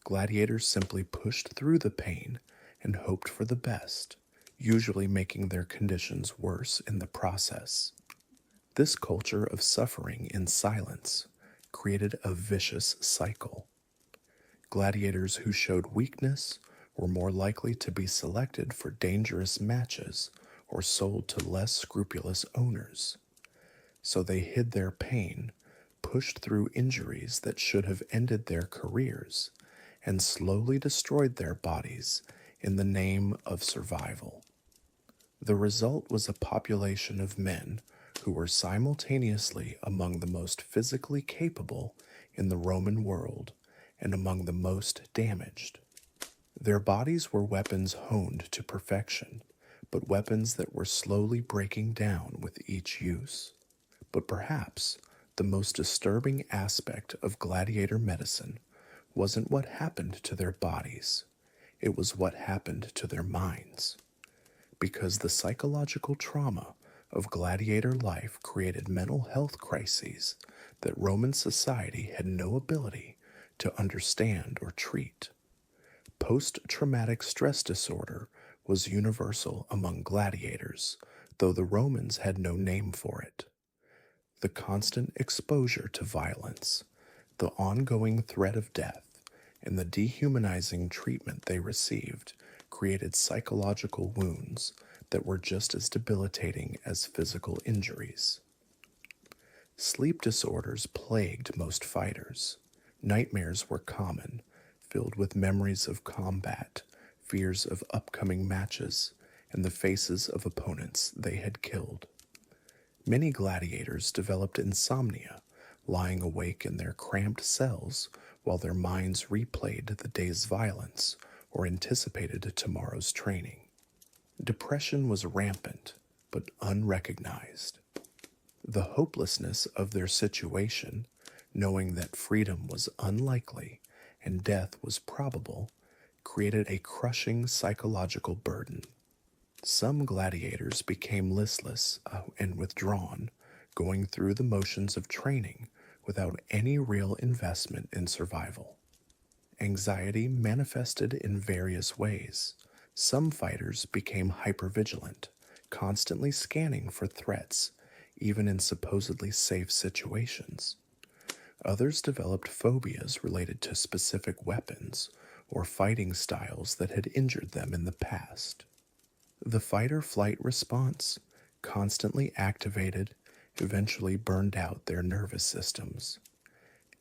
Gladiators simply pushed through the pain and hoped for the best, usually making their conditions worse in the process. This culture of suffering in silence created a vicious cycle. Gladiators who showed weakness were more likely to be selected for dangerous matches or sold to less scrupulous owners. So they hid their pain, pushed through injuries that should have ended their careers, and slowly destroyed their bodies in the name of survival. The result was a population of men who were simultaneously among the most physically capable in the Roman world and among the most damaged. Their bodies were weapons honed to perfection, but weapons that were slowly breaking down with each use. But perhaps the most disturbing aspect of gladiator medicine wasn't what happened to their bodies, it was what happened to their minds. Because the psychological trauma of gladiator life created mental health crises that Roman society had no ability to understand or treat. Post-traumatic stress disorder was universal among gladiators, though the Romans had no name for it. The constant exposure to violence, the ongoing threat of death, and the dehumanizing treatment they received created psychological wounds that were just as debilitating as physical injuries. Sleep disorders plagued most fighters. Nightmares were common, filled with memories of combat, fears of upcoming matches, and the faces of opponents they had killed. Many gladiators developed insomnia, lying awake in their cramped cells while their minds replayed the day's violence or anticipated tomorrow's training. Depression was rampant, but unrecognized. The hopelessness of their situation, knowing that freedom was unlikely and death was probable, created a crushing psychological burden. Some gladiators became listless and withdrawn, going through the motions of training without any real investment in survival. Anxiety manifested in various ways. Some fighters became hypervigilant, constantly scanning for threats, even in supposedly safe situations. Others developed phobias related to specific weapons or fighting styles that had injured them in the past. The fight-or-flight response, constantly activated, eventually burned out their nervous systems.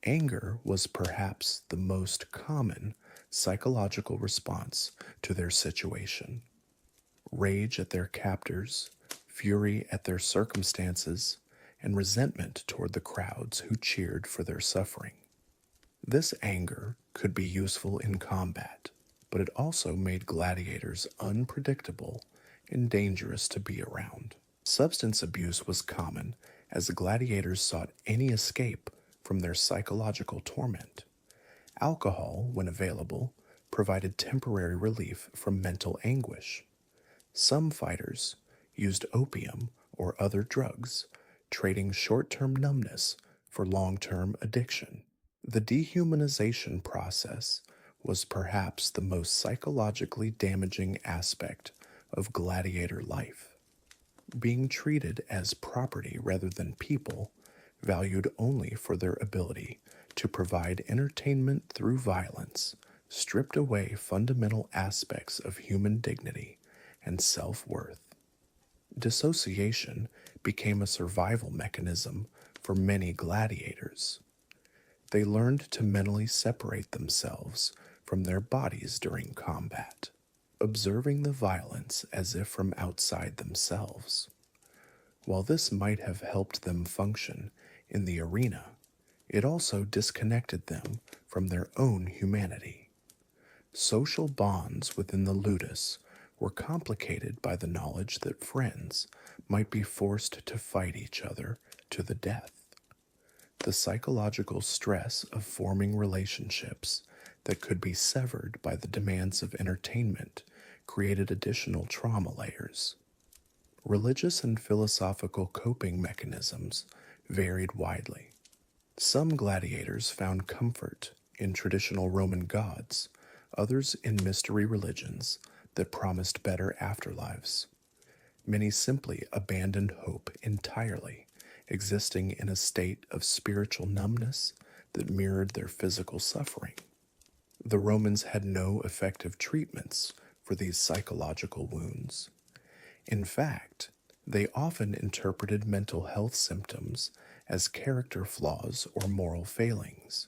Anger was perhaps the most common psychological response to their situation. Rage at their captors, fury at their circumstances, and resentment toward the crowds who cheered for their suffering. This anger could be useful in combat, but it also made gladiators unpredictable and dangerous to be around. Substance abuse was common as the gladiators sought any escape from their psychological torment. Alcohol, when available, provided temporary relief from mental anguish. Some fighters used opium or other drugs, trading short-term numbness for long-term addiction. The dehumanization process was perhaps the most psychologically damaging aspect of gladiator life. Being treated as property rather than people, valued only for their ability to provide entertainment through violence, stripped away fundamental aspects of human dignity and self-worth. Dissociation became a survival mechanism for many gladiators. They learned to mentally separate themselves from their bodies during combat, observing the violence as if from outside themselves. While this might have helped them function in the arena, it also disconnected them from their own humanity. Social bonds within the ludus were complicated by the knowledge that friends might be forced to fight each other to the death. The psychological stress of forming relationships that could be severed by the demands of entertainment created additional trauma layers. Religious and philosophical coping mechanisms varied widely. Some gladiators found comfort in traditional Roman gods, others in mystery religions that promised better afterlives. Many simply abandoned hope entirely, existing in a state of spiritual numbness that mirrored their physical suffering. The Romans had no effective treatments for these psychological wounds. In fact, they often interpreted mental health symptoms as character flaws or moral failings.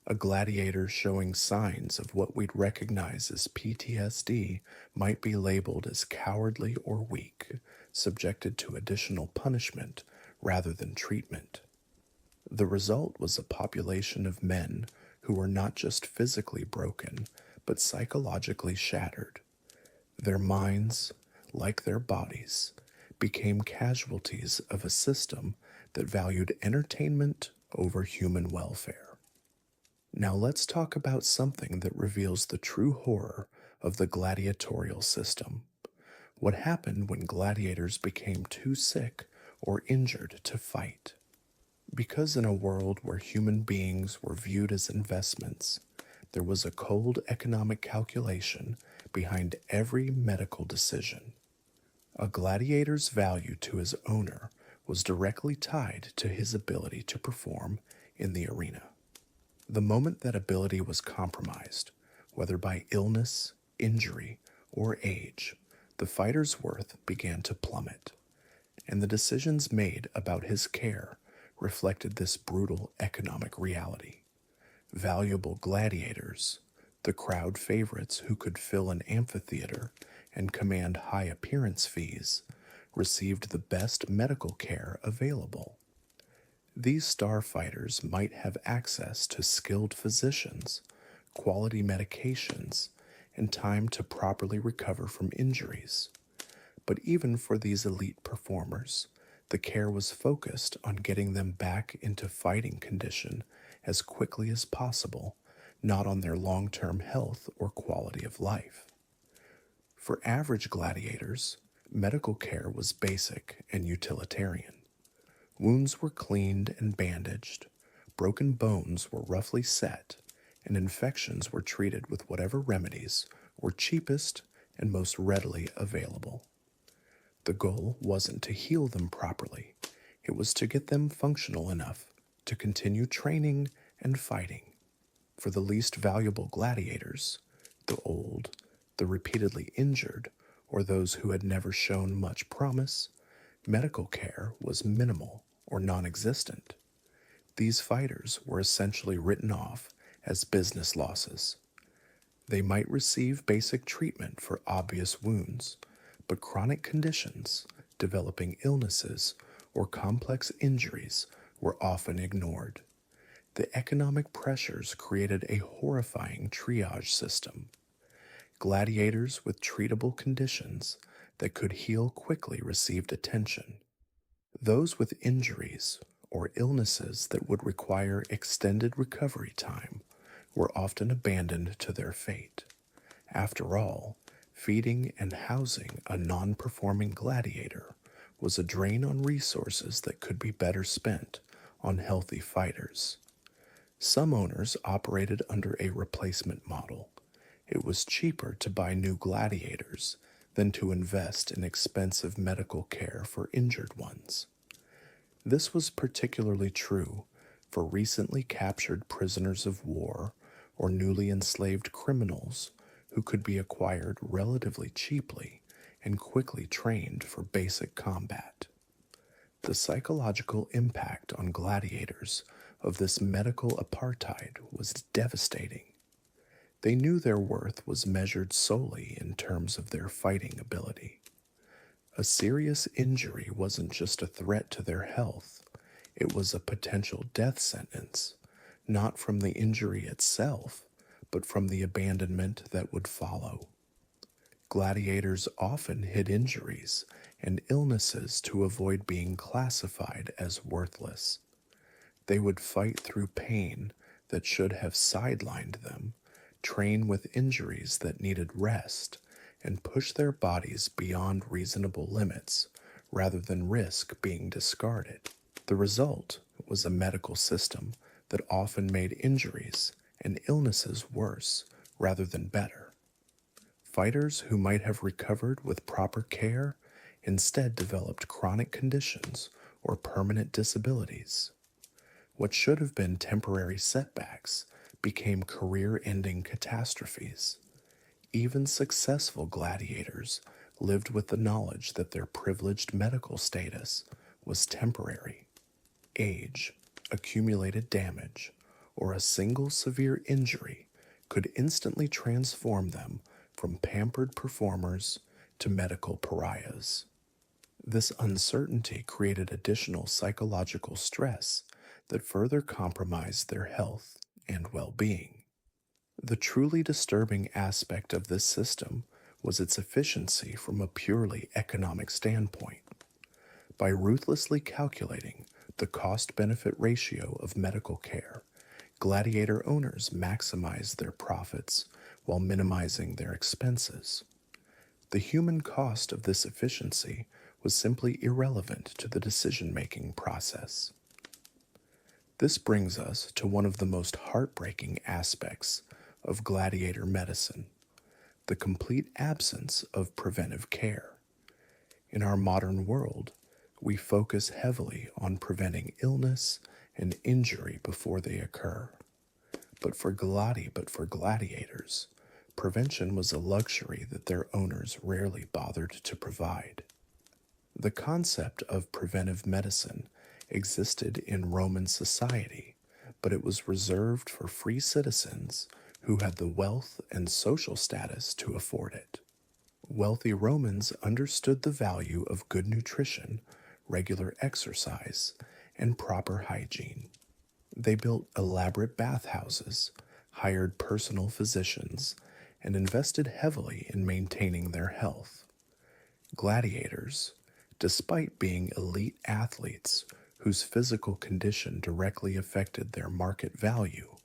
A gladiator showing signs of what we'd recognize as PTSD might be labeled as cowardly or weak, subjected to additional punishment rather than treatment. The result was a population of men who were not just physically broken, but psychologically shattered. Their minds, like their bodies, became casualties of a system that valued entertainment over human welfare. Now let's talk about something that reveals the true horror of the gladiatorial system. What happened when gladiators became too sick or injured to fight? Because in a world where human beings were viewed as investments, there was a cold economic calculation behind every medical decision. A gladiator's value to his owner was directly tied to his ability to perform in the arena. The moment that ability was compromised, whether by illness, injury, or age, the fighter's worth began to plummet, and the decisions made about his care reflected this brutal economic reality. Valuable gladiators, the crowd favorites who could fill an amphitheater and command high appearance fees, received the best medical care available. These star fighters might have access to skilled physicians, quality medications, and time to properly recover from injuries. But even for these elite performers, the care was focused on getting them back into fighting condition as quickly as possible, not on their long-term health or quality of life. For average gladiators, medical care was basic and utilitarian. Wounds were cleaned and bandaged, broken bones were roughly set, and infections were treated with whatever remedies were cheapest and most readily available. The goal wasn't to heal them properly, it was to get them functional enough to continue training and fighting. For the least valuable gladiators, the old, the repeatedly injured, or those who had never shown much promise, medical care was minimal or non-existent. These fighters were essentially written off as business losses. They might receive basic treatment for obvious wounds, but chronic conditions, developing illnesses, or complex injuries were often ignored. The economic pressures created a horrifying triage system. Gladiators with treatable conditions that could heal quickly received attention. Those with injuries or illnesses that would require extended recovery time were often abandoned to their fate. After all, feeding and housing a non-performing gladiator was a drain on resources that could be better spent on healthy fighters. Some owners operated under a replacement model. It was cheaper to buy new gladiators than to invest in expensive medical care for injured ones. This was particularly true for recently captured prisoners of war or newly enslaved criminals who could be acquired relatively cheaply and quickly trained for basic combat. The psychological impact on gladiators of this medical apartheid was devastating. They knew their worth was measured solely in terms of their fighting ability. A serious injury wasn't just a threat to their health, it was a potential death sentence, not from the injury itself, but from the abandonment that would follow. Gladiators often hid injuries and illnesses to avoid being classified as worthless. They would fight through pain that should have sidelined them, train with injuries that needed rest, and push their bodies beyond reasonable limits rather than risk being discarded. The result was a medical system that often made injuries and illnesses worse rather than better. Fighters who might have recovered with proper care instead developed chronic conditions or permanent disabilities. What should have been temporary setbacks became career-ending catastrophes. Even successful gladiators lived with the knowledge that their privileged medical status was temporary. Age, accumulated damage, or a single severe injury could instantly transform them from pampered performers to medical pariahs. This uncertainty created additional psychological stress that further compromised their health and well-being. The truly disturbing aspect of this system was its efficiency from a purely economic standpoint. By ruthlessly calculating the cost-benefit ratio of medical care, gladiator owners maximized their profits while minimizing their expenses. The human cost of this efficiency was simply irrelevant to the decision-making process. This brings us to one of the most heartbreaking aspects of gladiator medicine, the complete absence of preventive care. In our modern world, we focus heavily on preventing illness and injury before they occur. But for gladiators, prevention was a luxury that their owners rarely bothered to provide. The concept of preventive medicine existed in Roman society, but it was reserved for free citizens who had the wealth and social status to afford it. Wealthy Romans understood the value of good nutrition, regular exercise, and proper hygiene. They built elaborate bathhouses, hired personal physicians, and invested heavily in maintaining their health. Gladiators, despite being elite athletes whose physical condition directly affected their market value,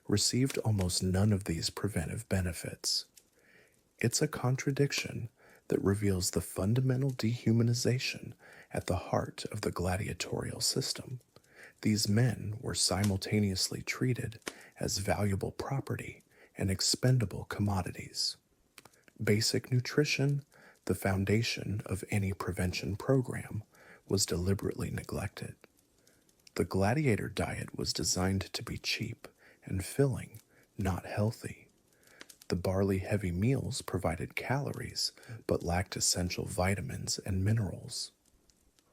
received almost none of these preventive benefits. It's a contradiction that reveals the fundamental dehumanization at the heart of the gladiatorial system. These men were simultaneously treated as valuable property and expendable commodities. Basic nutrition, the foundation of any prevention program, was deliberately neglected. The gladiator diet was designed to be cheap and filling, not healthy. The barley-heavy meals provided calories but lacked essential vitamins and minerals.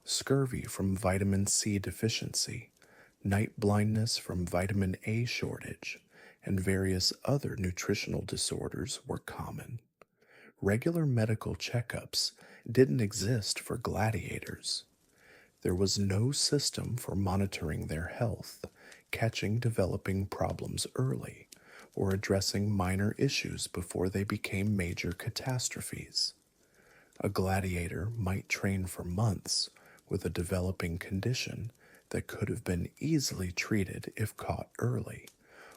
Scurvy from vitamin C deficiency, night blindness from vitamin A shortage, and various other nutritional disorders were common. Regular medical checkups didn't exist for gladiators. There was no system for monitoring their health, catching developing problems early, or addressing minor issues before they became major catastrophes. A gladiator might train for months with a developing condition that could have been easily treated if caught early,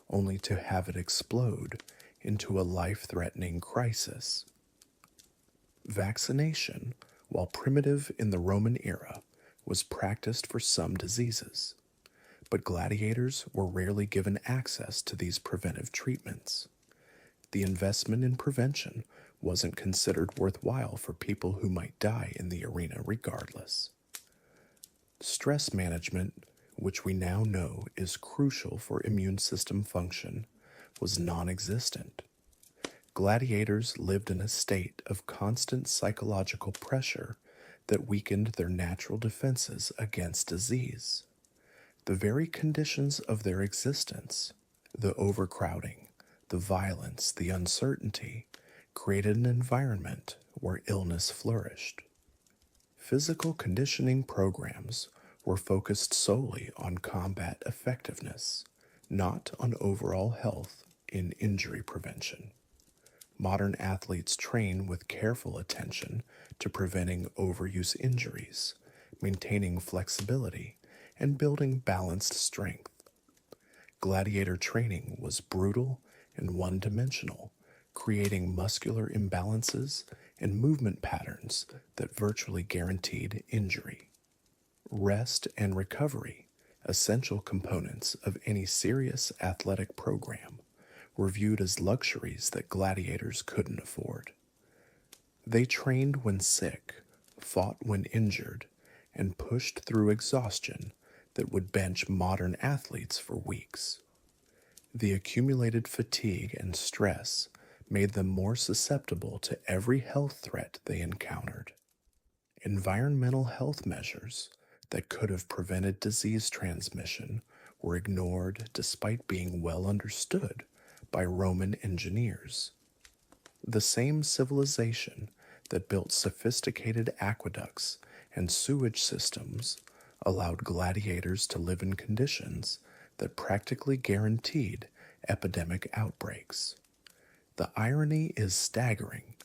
only to have it explode into a life-threatening crisis. Vaccination, while primitive in the Roman era, was practiced for some diseases, but gladiators were rarely given access to these preventive treatments. The investment in prevention wasn't considered worthwhile for people who might die in the arena regardless. Stress management, which we now know is crucial for immune system function, was non-existent. Gladiators lived in a state of constant psychological pressure that weakened their natural defenses against disease. The very conditions of their existence, the overcrowding, the violence, the uncertainty, created an environment where illness flourished. Physical conditioning programs were focused solely on combat effectiveness, not on overall health in injury prevention. Modern athletes train with careful attention to preventing overuse injuries, maintaining flexibility, and building balanced strength. Gladiator training was brutal and one-dimensional, creating muscular imbalances and movement patterns that virtually guaranteed injury. Rest and recovery, essential components of any serious athletic program, were viewed as luxuries that gladiators couldn't afford. They trained when sick, fought when injured, and pushed through exhaustion that would bench modern athletes for weeks. The accumulated fatigue and stress made them more susceptible to every health threat they encountered. Environmental health measures that could have prevented disease transmission were ignored despite being well understood by Roman engineers. The same civilization that built sophisticated aqueducts and sewage systems allowed gladiators to live in conditions that practically guaranteed epidemic outbreaks. The irony is staggering.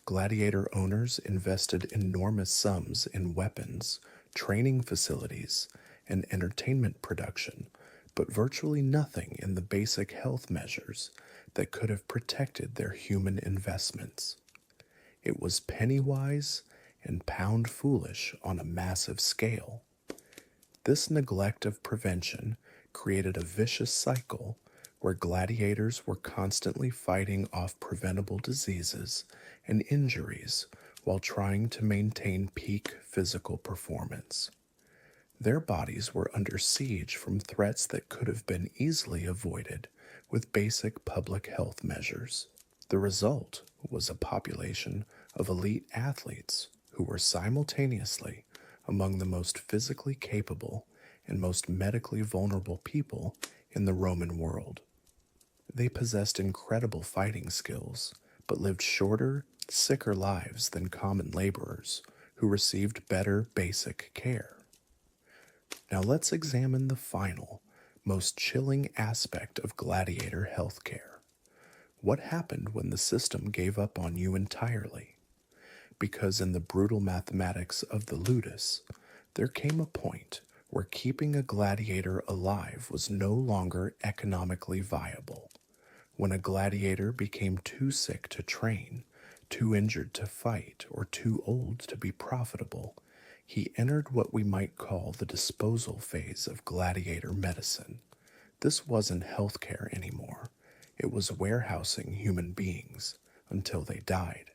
Gladiator owners invested enormous sums in weapons, training facilities, and entertainment production, but virtually nothing in the basic health measures that could have protected their human investments. It was penny-wise and pound-foolish on a massive scale. This neglect of prevention created a vicious cycle where gladiators were constantly fighting off preventable diseases and injuries while trying to maintain peak physical performance. Their bodies were under siege from threats that could have been easily avoided with basic public health measures. The result was a population of elite athletes who were simultaneously among the most physically capable and most medically vulnerable people in the Roman world. They possessed incredible fighting skills, but lived shorter, sicker lives than common laborers who received better basic care. Now let's examine the final, most chilling aspect of gladiator healthcare. What happened when the system gave up on you entirely? because in the brutal mathematics of the ludus, there came a point where keeping a gladiator alive was no longer economically viable. When a gladiator became too sick to train, too injured to fight, or too old to be profitable, he entered what we might call the disposal phase of gladiator medicine. This wasn't healthcare anymore. It was warehousing human beings until they died.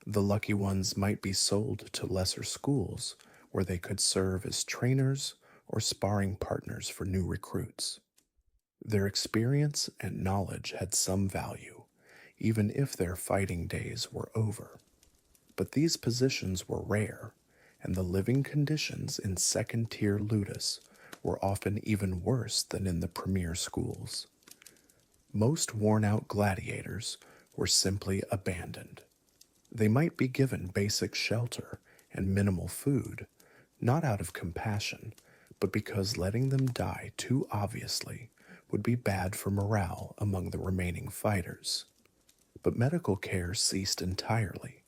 The lucky ones might be sold to lesser schools where they could serve as trainers or sparring partners for new recruits. Their experience and knowledge had some value, even if their fighting days were over. But these positions were rare, and the living conditions in second-tier ludus were often even worse than in the premier schools. Most worn-out gladiators were simply abandoned. They might be given basic shelter and minimal food, not out of compassion, but because letting them die too obviously would be bad for morale among the remaining fighters. But medical care ceased entirely.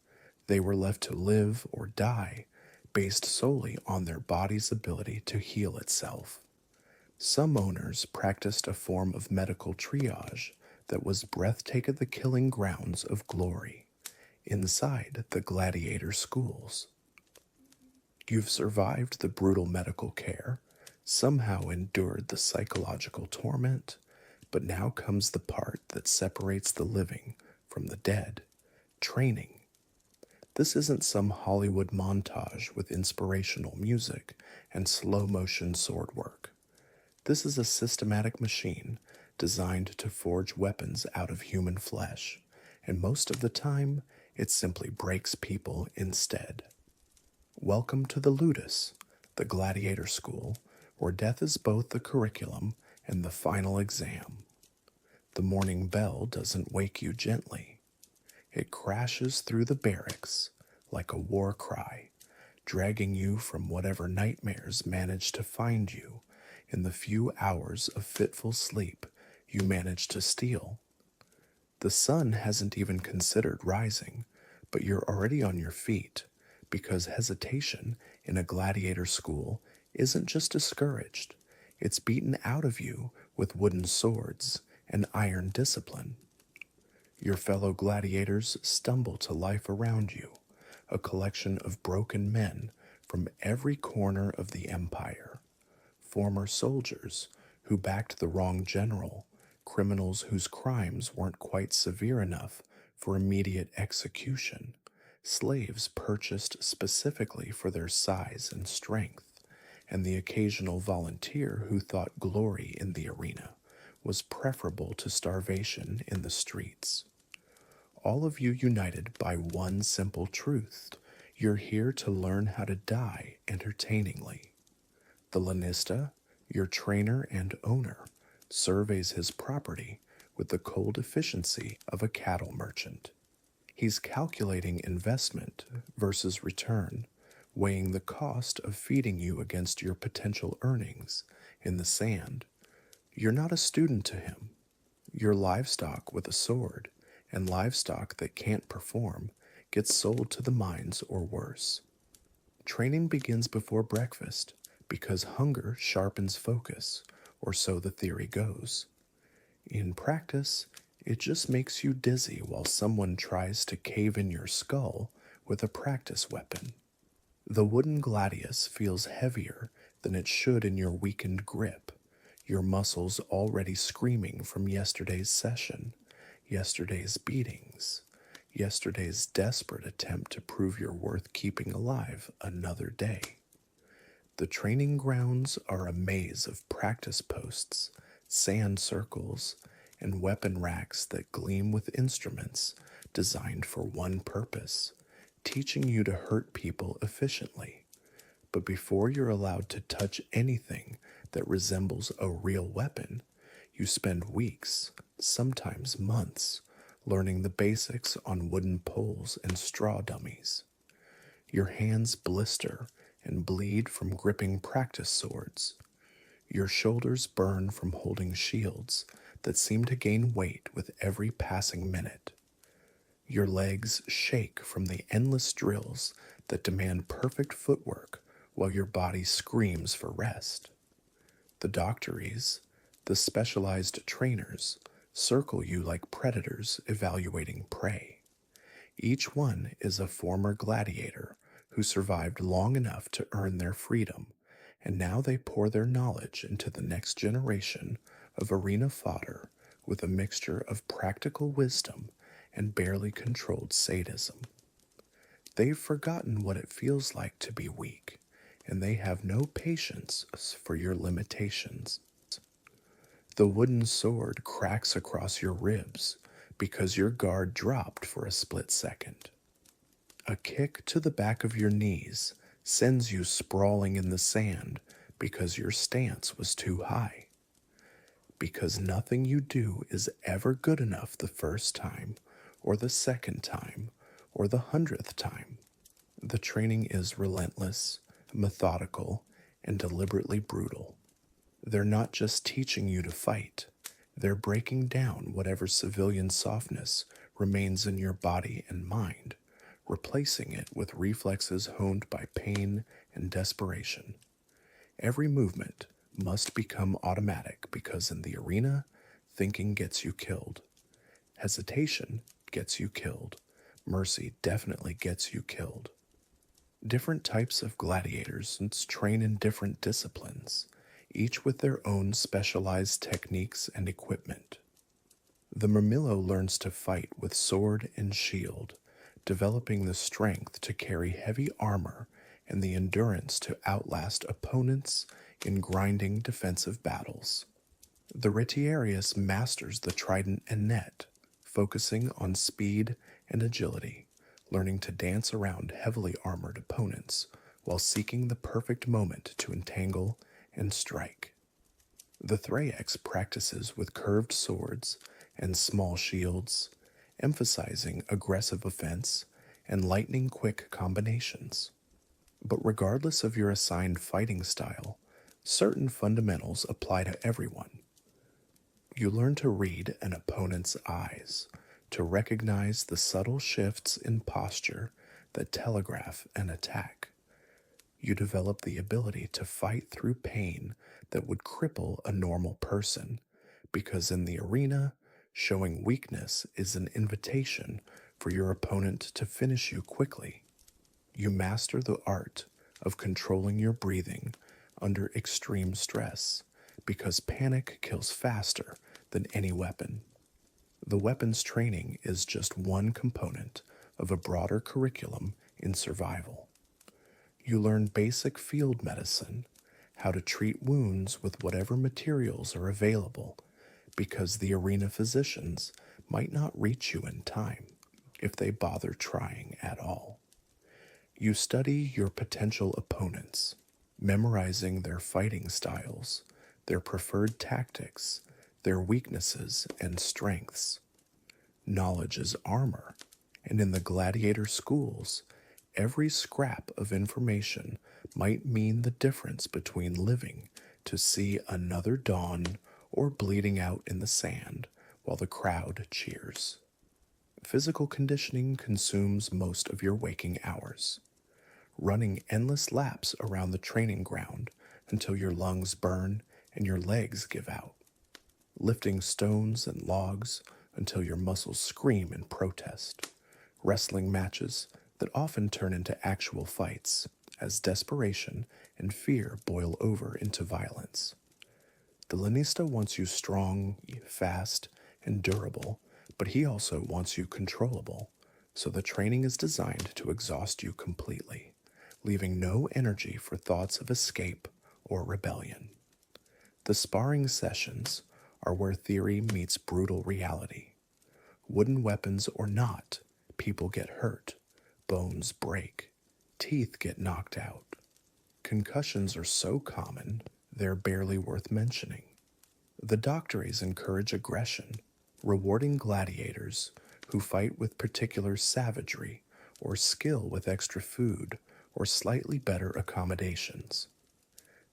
They were left to live or die based solely on their body's ability to heal itself. Some owners practiced a form of medical triage that was breathtaking the killing grounds of glory inside the gladiator schools. You've survived the brutal medical care, somehow endured the psychological torment, but now comes the part that separates the living from the dead: training. This isn't some Hollywood montage with inspirational music and slow-motion sword work. This is a systematic machine designed to forge weapons out of human flesh, and most of the time, it simply breaks people instead. Welcome to the ludus, the gladiator school, where death is both the curriculum and the final exam. The morning bell doesn't wake you gently. It crashes through the barracks like a war cry, dragging you from whatever nightmares manage to find you in the few hours of fitful sleep you manage to steal. The sun hasn't even considered rising, but you're already on your feet, because hesitation in a gladiator school isn't just discouraged, it's beaten out of you with wooden swords and iron discipline. Your fellow gladiators stumble to life around you, a collection of broken men from every corner of the empire. Former soldiers who backed the wrong general, criminals whose crimes weren't quite severe enough for immediate execution, slaves purchased specifically for their size and strength, and the occasional volunteer who thought glory in the arena was preferable to starvation in the streets. All of you united by one simple truth: you're here to learn how to die entertainingly. The lanista, your trainer and owner, surveys his property with the cold efficiency of a cattle merchant. He's calculating investment versus return, weighing the cost of feeding you against your potential earnings in the sand. You're not a student to him. You're livestock with a sword, and livestock that can't perform gets sold to the mines or worse. Training begins before breakfast because hunger sharpens focus, or so the theory goes. In practice, it just makes you dizzy while someone tries to cave in your skull with a practice weapon. The wooden gladius feels heavier than it should in your weakened grip, your muscles already screaming from yesterday's session, yesterday's beatings, yesterday's desperate attempt to prove you're worth keeping alive another day. The training grounds are a maze of practice posts, sand circles, and weapon racks that gleam with instruments designed for one purpose: teaching you to hurt people efficiently. But before you're allowed to touch anything that resembles a real weapon, you spend weeks, sometimes months, learning the basics on wooden poles and straw dummies. Your hands blister and bleed from gripping practice swords. Your shoulders burn from holding shields that seem to gain weight with every passing minute. Your legs shake from the endless drills that demand perfect footwork while your body screams for rest. The doctories, the specialized trainers, circle you like predators evaluating prey. Each one is a former gladiator who survived long enough to earn their freedom, and now they pour their knowledge into the next generation of arena fodder with a mixture of practical wisdom and barely controlled sadism. They've forgotten what it feels like to be weak, and they have no patience for your limitations. The wooden sword cracks across your ribs because your guard dropped for a split second. A kick to the back of your knees sends you sprawling in the sand because your stance was too high. Because nothing you do is ever good enough the first time, or the second time, or the 100th time. The training is relentless, methodical, and deliberately brutal. They're not just teaching you to fight, they're breaking down whatever civilian softness remains in your body and mind, replacing it with reflexes honed by pain and desperation. Every movement must become automatic because in the arena, thinking gets you killed. Hesitation gets you killed. Mercy definitely gets you killed. Different types of gladiators train in different disciplines, each with their own specialized techniques and equipment. The Murmillo learns to fight with sword and shield, developing the strength to carry heavy armor and the endurance to outlast opponents in grinding defensive battles. The Retiarius masters the trident and net, focusing on speed and agility, learning to dance around heavily armored opponents while seeking the perfect moment to entangle and strike. The Thraex practices with curved swords and small shields, emphasizing aggressive offense and lightning-quick combinations. But regardless of your assigned fighting style, certain fundamentals apply to everyone. You learn to read an opponent's eyes, to recognize the subtle shifts in posture that telegraph an attack. You develop the ability to fight through pain that would cripple a normal person, because in the arena, showing weakness is an invitation for your opponent to finish you quickly. You master the art of controlling your breathing under extreme stress, because panic kills faster than any weapon. The weapons training is just one component of a broader curriculum in survival. You learn basic field medicine, how to treat wounds with whatever materials are available, because the arena physicians might not reach you in time if they bother trying at all. You study your potential opponents, memorizing their fighting styles, their preferred tactics, their weaknesses and strengths. Knowledge is armor, and in the gladiator schools, every scrap of information might mean the difference between living to see another dawn or bleeding out in the sand while the crowd cheers. Physical conditioning consumes most of your waking hours, running endless laps around the training ground until your lungs burn and your legs give out, lifting stones and logs until your muscles scream in protest, wrestling matches that often turn into actual fights as desperation and fear boil over into violence. The Lanista wants you strong, fast, and durable, but he also wants you controllable, so the training is designed to exhaust you completely, leaving no energy for thoughts of escape or rebellion. The sparring sessions are where theory meets brutal reality. Wooden weapons or not, people get hurt, bones break, teeth get knocked out. Concussions are so common, they're barely worth mentioning. The doctores encourage aggression, rewarding gladiators who fight with particular savagery or skill with extra food or slightly better accommodations.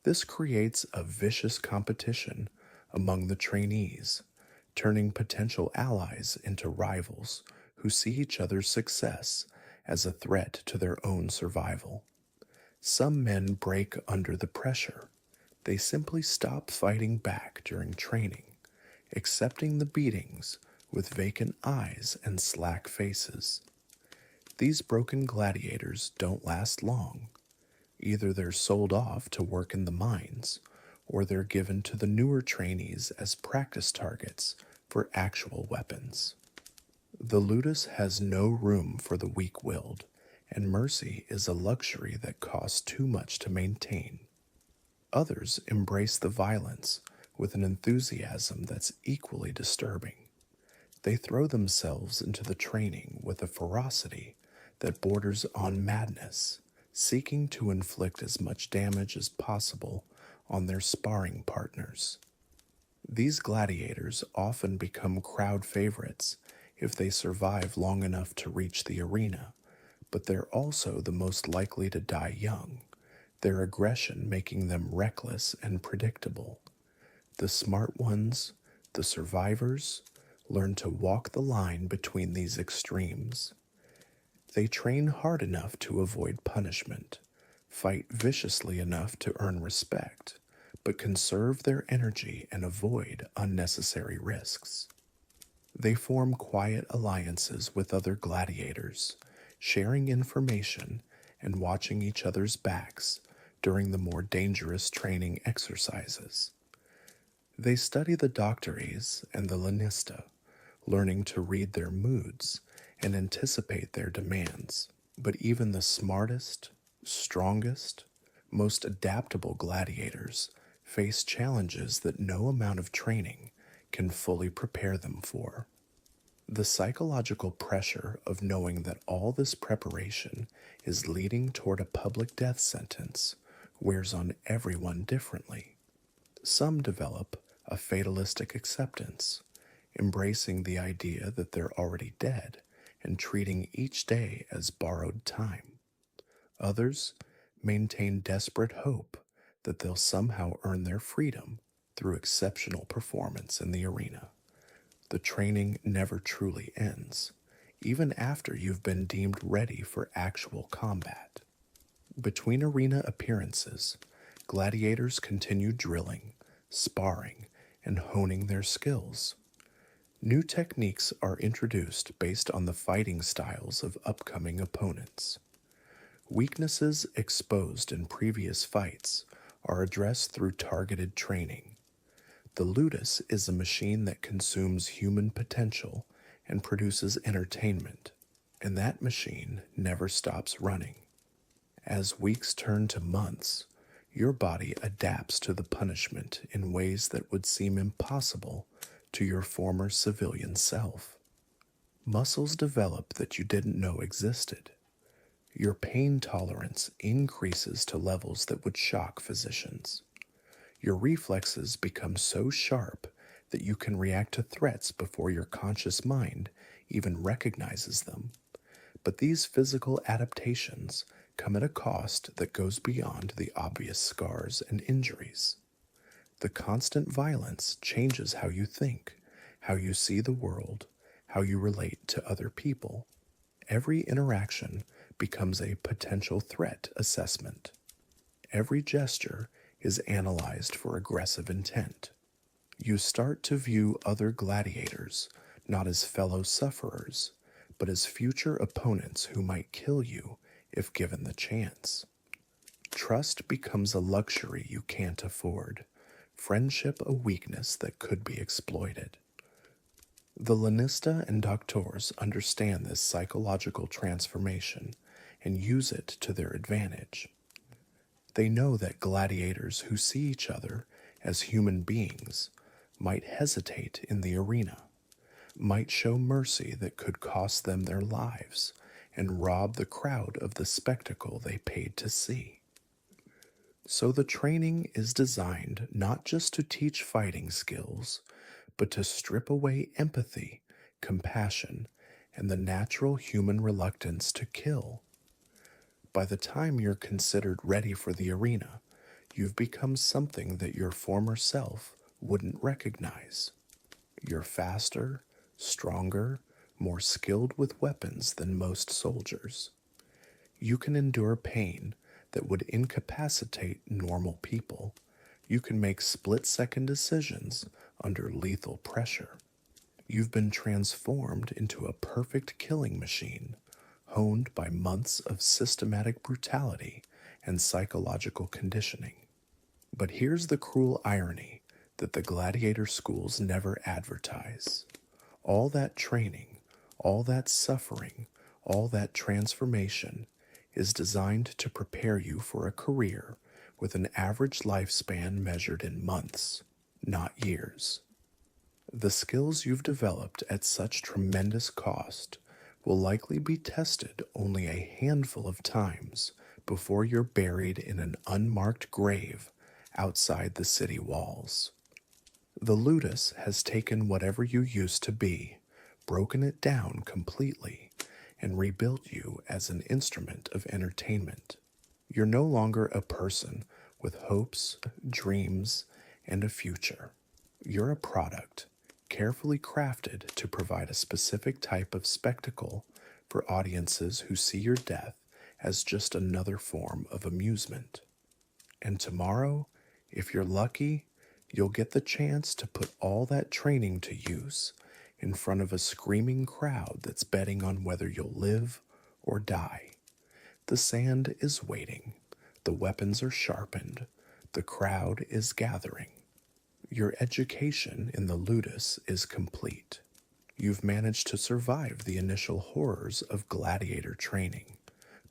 This creates a vicious competition among the trainees, turning potential allies into rivals who who see each other's success as a threat to their own survival. Some men break under the pressure. They simply stop fighting back during training, accepting the beatings with vacant eyes and slack faces. These broken gladiators don't last long. Either they're sold off to work in the mines, or they're given to the newer trainees as practice targets for actual weapons. The ludus has no room for the weak-willed, and mercy is a luxury that costs too much to maintain. Others embrace the violence with an enthusiasm that's equally disturbing. They throw themselves into the training with a ferocity that borders on madness, seeking to inflict as much damage as possible on their sparring partners. These gladiators often become crowd favorites if they survive long enough to reach the arena, but they're also the most likely to die young, their aggression making them reckless and predictable. The smart ones, the survivors, learn to walk the line between these extremes. They train hard enough to avoid punishment, fight viciously enough to earn respect, but conserve their energy and avoid unnecessary risks. They form quiet alliances with other gladiators, sharing information and watching each other's backs during the more dangerous training exercises. They study the doctores and the lanista, learning to read their moods and anticipate their demands. But even the smartest, strongest, most adaptable gladiators face challenges that no amount of training can fully prepare them for. The psychological pressure of knowing that all this preparation is leading toward a public death sentence wears on everyone differently. Some develop a fatalistic acceptance, embracing the idea that they're already dead and treating each day as borrowed time. Others maintain desperate hope that they'll somehow earn their freedom through exceptional performance in the arena. The training never truly ends, even after you've been deemed ready for actual combat. Between arena appearances, gladiators continue drilling, sparring, and honing their skills. New techniques are introduced based on the fighting styles of upcoming opponents. Weaknesses exposed in previous fights are addressed through targeted training. The ludus is a machine that consumes human potential and produces entertainment, and that machine never stops running. As weeks turn to months, your body adapts to the punishment in ways that would seem impossible to your former civilian self. Muscles develop that you didn't know existed. Your pain tolerance increases to levels that would shock physicians. Your reflexes become so sharp that you can react to threats before your conscious mind even recognizes them. But these physical adaptations come at a cost that goes beyond the obvious scars and injuries. The constant violence changes how you think, how you see the world, how you relate to other people. Every interaction becomes a potential threat assessment. Every gesture is analyzed for aggressive intent. You start to view other gladiators not as fellow sufferers, but as future opponents who might kill you if given the chance. Trust becomes a luxury you can't afford, friendship a weakness that could be exploited. The lanista and doctors understand this psychological transformation and use it to their advantage. They know that gladiators who see each other as human beings might hesitate in the arena, might show mercy that could cost them their lives and rob the crowd of the spectacle they paid to see. So the training is designed not just to teach fighting skills, but to strip away empathy, compassion, and the natural human reluctance to kill. By the time you're considered ready for the arena, you've become something that your former self wouldn't recognize. You're faster, stronger, more skilled with weapons than most soldiers. You can endure pain that would incapacitate normal people. You can make split-second decisions under lethal pressure. You've been transformed into a perfect killing machine, honed by months of systematic brutality and psychological conditioning. But here's the cruel irony that the gladiator schools never advertise. All that training, all that suffering, all that transformation is designed to prepare you for a career with an average lifespan measured in months, not years. The skills you've developed at such tremendous cost will likely be tested only a handful of times before you're buried in an unmarked grave outside the city walls. The ludus has taken whatever you used to be, broken it down completely, and rebuilt you as an instrument of entertainment. You're no longer a person with hopes, dreams, and a future. You're a product, carefully crafted to provide a specific type of spectacle for audiences who see your death as just another form of amusement. And tomorrow, if you're lucky, you'll get the chance to put all that training to use in front of a screaming crowd that's betting on whether you'll live or die. The sand is waiting, the weapons are sharpened, the crowd is gathering. Your education in the ludus is complete. You've managed to survive the initial horrors of gladiator training,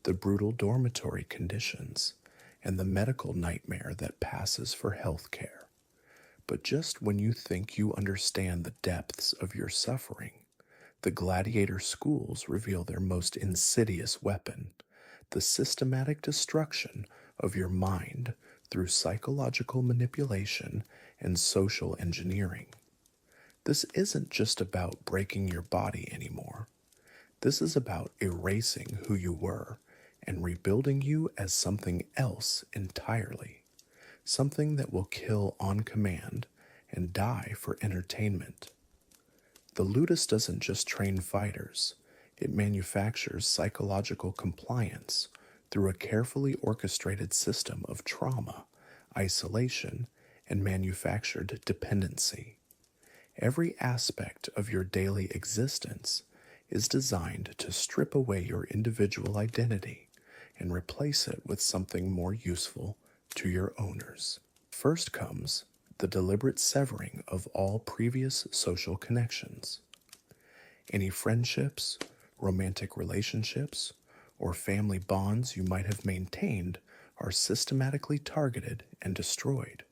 the brutal dormitory conditions, and the medical nightmare that passes for health care. But just when you think you understand the depths of your suffering, the gladiator schools reveal their most insidious weapon, the systematic destruction of your mind through psychological manipulation and social engineering. This isn't just about breaking your body anymore. This is about erasing who you were and rebuilding you as something else entirely. Something that will kill on command and die for entertainment. The ludus doesn't just train fighters, it manufactures psychological compliance through a carefully orchestrated system of trauma, isolation, and manufactured dependency. Every aspect of your daily existence is designed to strip away your individual identity and replace it with something more useful to your owners. First comes the deliberate severing of all previous social connections. Any friendships, romantic relationships, or family bonds you might have maintained are systematically targeted and destroyed.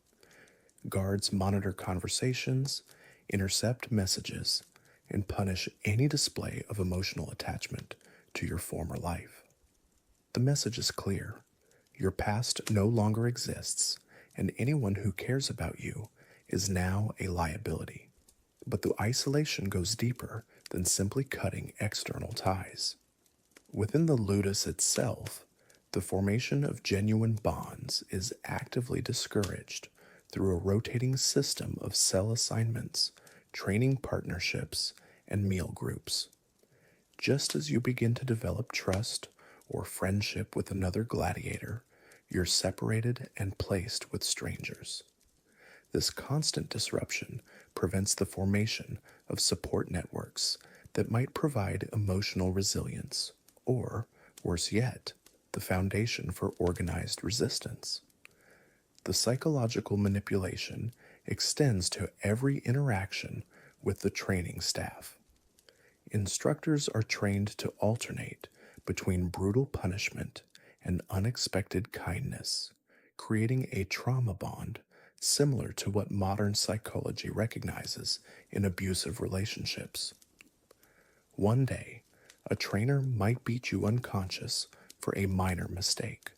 Guards monitor conversations, intercept messages, and punish any display of emotional attachment to your former life. The message is clear. Your past no longer exists, and anyone who cares about you is now a liability. But the isolation goes deeper than simply cutting external ties. Within the ludus itself, the formation of genuine bonds is actively discouraged through a rotating system of cell assignments, training partnerships, and meal groups. Just as you begin to develop trust or friendship with another gladiator, you're separated and placed with strangers. This constant disruption prevents the formation of support networks that might provide emotional resilience, or, worse yet, the foundation for organized resistance. The psychological manipulation extends to every interaction with the training staff. Instructors are trained to alternate between brutal punishment and unexpected kindness, creating a trauma bond similar to what modern psychology recognizes in abusive relationships. One day, a trainer might beat you unconscious for a minor mistake.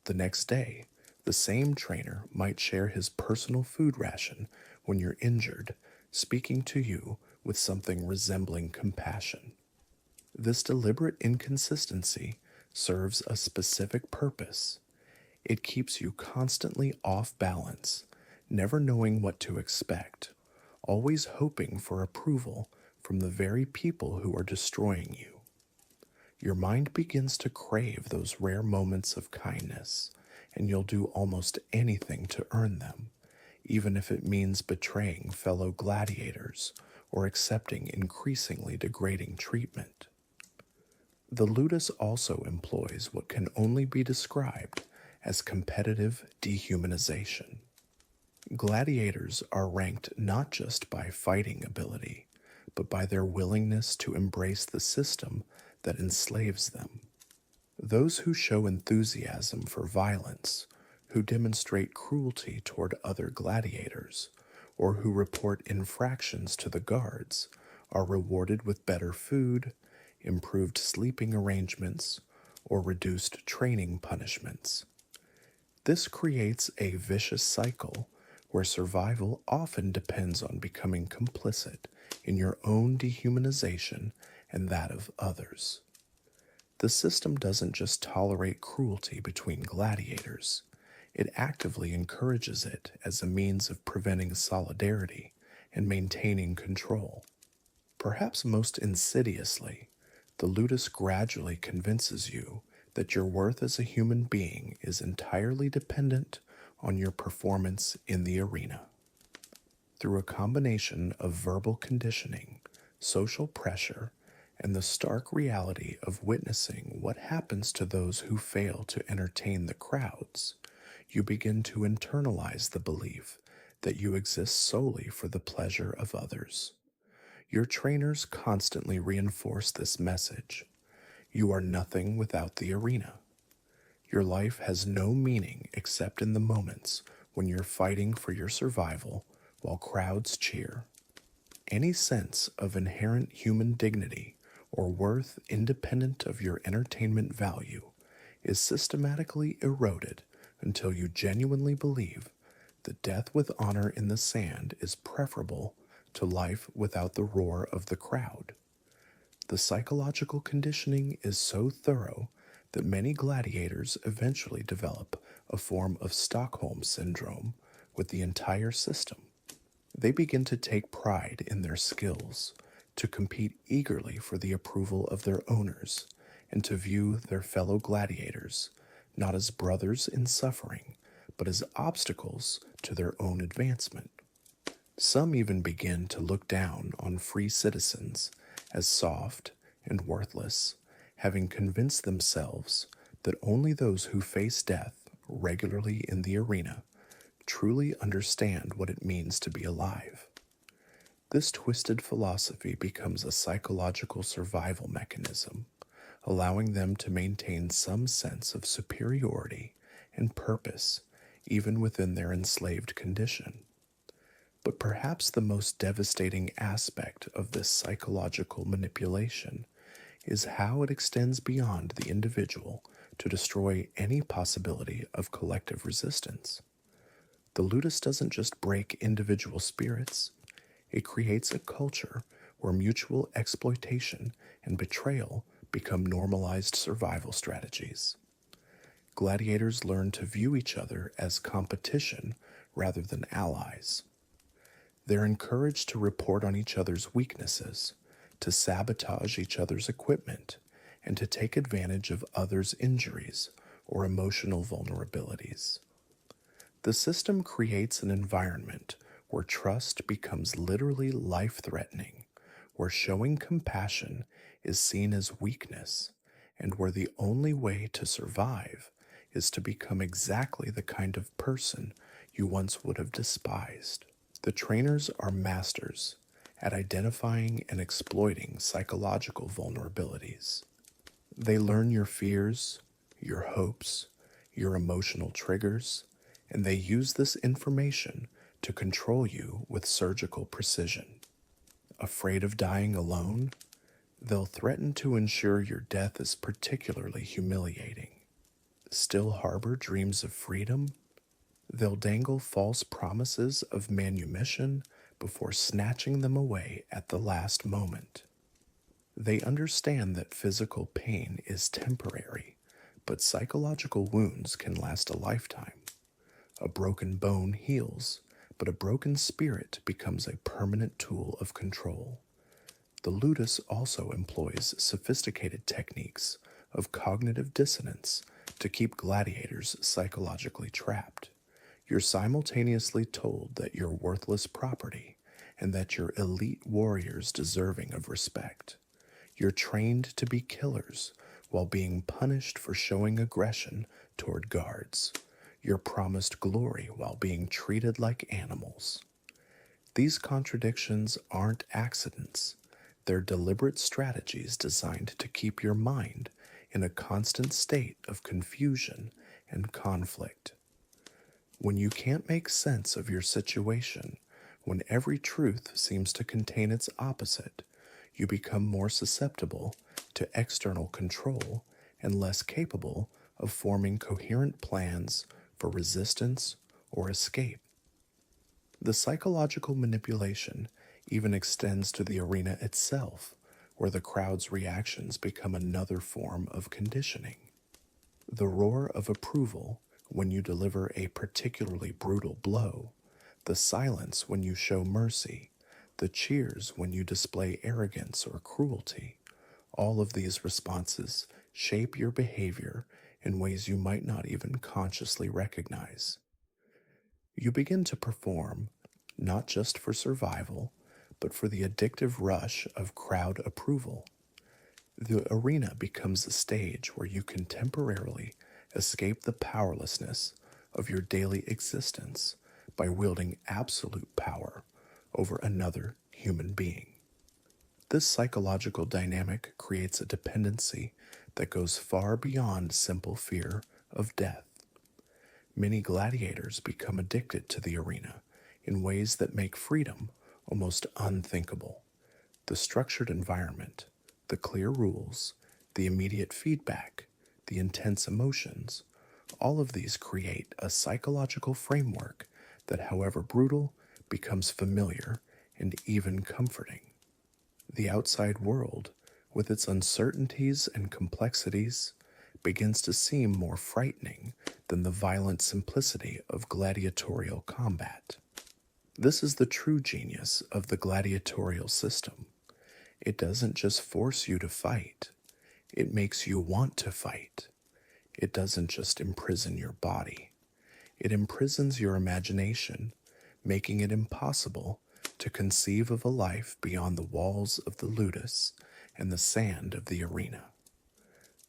The next day, the same trainer might share his personal food ration when you're injured, speaking to you with something resembling compassion. This deliberate inconsistency serves a specific purpose. It keeps you constantly off balance, never knowing what to expect, always hoping for approval from the very people who are destroying you. Your mind begins to crave those rare moments of kindness, and you'll do almost anything to earn them, even if it means betraying fellow gladiators or accepting increasingly degrading treatment. The ludus also employs what can only be described as competitive dehumanization. Gladiators are ranked not just by fighting ability, but by their willingness to embrace the system that enslaves them. Those who show enthusiasm for violence, who demonstrate cruelty toward other gladiators, or who report infractions to the guards, are rewarded with better food, improved sleeping arrangements, or reduced training punishments. This creates a vicious cycle where survival often depends on becoming complicit in your own dehumanization and that of others. The system doesn't just tolerate cruelty between gladiators, it actively encourages it as a means of preventing solidarity and maintaining control. Perhaps most insidiously, the ludus gradually convinces you that your worth as a human being is entirely dependent on your performance in the arena. Through a combination of verbal conditioning, social pressure, and the stark reality of witnessing what happens to those who fail to entertain the crowds, you begin to internalize the belief that you exist solely for the pleasure of others. Your trainers constantly reinforce this message. You are nothing without the arena. Your life has no meaning except in the moments when you're fighting for your survival while crowds cheer. Any sense of inherent human dignity or worth independent of your entertainment value is systematically eroded until you genuinely believe that death with honor in the sand is preferable to life without the roar of the crowd. The psychological conditioning is so thorough that many gladiators eventually develop a form of Stockholm syndrome with the entire system. They begin to take pride in their skills, to compete eagerly for the approval of their owners, and to view their fellow gladiators not as brothers in suffering, but as obstacles to their own advancement. Some even begin to look down on free citizens as soft and worthless, having convinced themselves that only those who face death regularly in the arena truly understand what it means to be alive. This twisted philosophy becomes a psychological survival mechanism, allowing them to maintain some sense of superiority and purpose even within their enslaved condition. But perhaps the most devastating aspect of this psychological manipulation is how it extends beyond the individual to destroy any possibility of collective resistance. The ludus doesn't just break individual spirits, it creates a culture where mutual exploitation and betrayal become normalized survival strategies. Gladiators learn to view each other as competition rather than allies. They're encouraged to report on each other's weaknesses, to sabotage each other's equipment, and to take advantage of others' injuries or emotional vulnerabilities. The system creates an environment where trust becomes literally life-threatening, where showing compassion is seen as weakness, and where the only way to survive is to become exactly the kind of person you once would have despised. The trainers are masters at identifying and exploiting psychological vulnerabilities. They learn your fears, your hopes, your emotional triggers, and they use this information to control you with surgical precision. Afraid of dying alone? They'll threaten to ensure your death is particularly humiliating. Still harbor dreams of freedom? They'll dangle false promises of manumission before snatching them away at the last moment. They understand that physical pain is temporary, but psychological wounds can last a lifetime. A broken bone heals, but a broken spirit becomes a permanent tool of control. The ludus also employs sophisticated techniques of cognitive dissonance to keep gladiators psychologically trapped. You're simultaneously told that you're worthless property and that you're elite warriors deserving of respect. You're trained to be killers while being punished for showing aggression toward guards. You're promised glory while being treated like animals. These contradictions aren't accidents. They're deliberate strategies designed to keep your mind in a constant state of confusion and conflict. When you can't make sense of your situation, when every truth seems to contain its opposite, you become more susceptible to external control and less capable of forming coherent plans for resistance or escape. The psychological manipulation even extends to the arena itself, where the crowd's reactions become another form of conditioning. The roar of approval when you deliver a particularly brutal blow, the silence when you show mercy, the cheers when you display arrogance or cruelty, all of these responses shape your behavior in ways you might not even consciously recognize. You begin to perform, not just for survival, but for the addictive rush of crowd approval. The arena becomes a stage where you can temporarily escape the powerlessness of your daily existence by wielding absolute power over another human being. This psychological dynamic creates a dependency that goes far beyond simple fear of death. Many gladiators become addicted to the arena in ways that make freedom almost unthinkable. The structured environment, the clear rules, the immediate feedback, the intense emotions, all of these create a psychological framework that, however brutal, becomes familiar and even comforting. The outside world, with its uncertainties and complexities, begins to seem more frightening than the violent simplicity of gladiatorial combat. This is the true genius of the gladiatorial system. It doesn't just force you to fight, it makes you want to fight. It doesn't just imprison your body, it imprisons your imagination, making it impossible to conceive of a life beyond the walls of the ludus and the sand of the arena.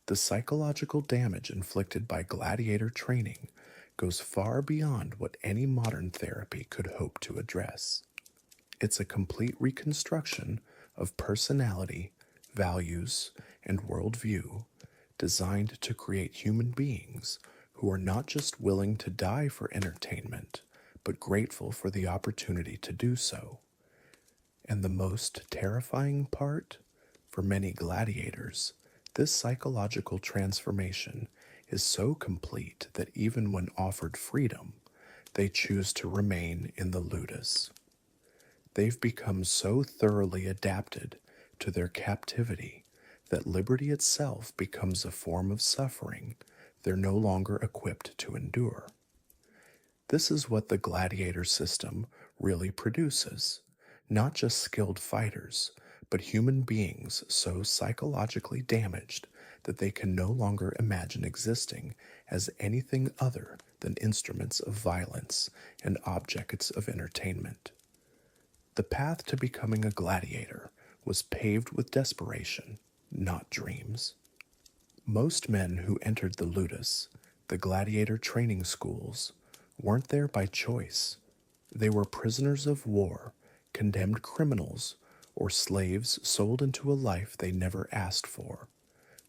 The psychological damage inflicted by gladiator training goes far beyond what any modern therapy could hope to address. It's a complete reconstruction of personality, values, and worldview designed to create human beings who are not just willing to die for entertainment, but grateful for the opportunity to do so. And the most terrifying part? For many gladiators, this psychological transformation is so complete that even when offered freedom, they choose to remain in the ludus. They've become so thoroughly adapted to their captivity that liberty itself becomes a form of suffering they're no longer equipped to endure. This is what the gladiator system really produces, not just skilled fighters, but human beings so psychologically damaged that they can no longer imagine existing as anything other than instruments of violence and objects of entertainment. The path to becoming a gladiator was paved with desperation, not dreams. Most men who entered the ludus, the gladiator training schools, weren't there by choice. They were prisoners of war, condemned criminals, or slaves sold into a life they never asked for.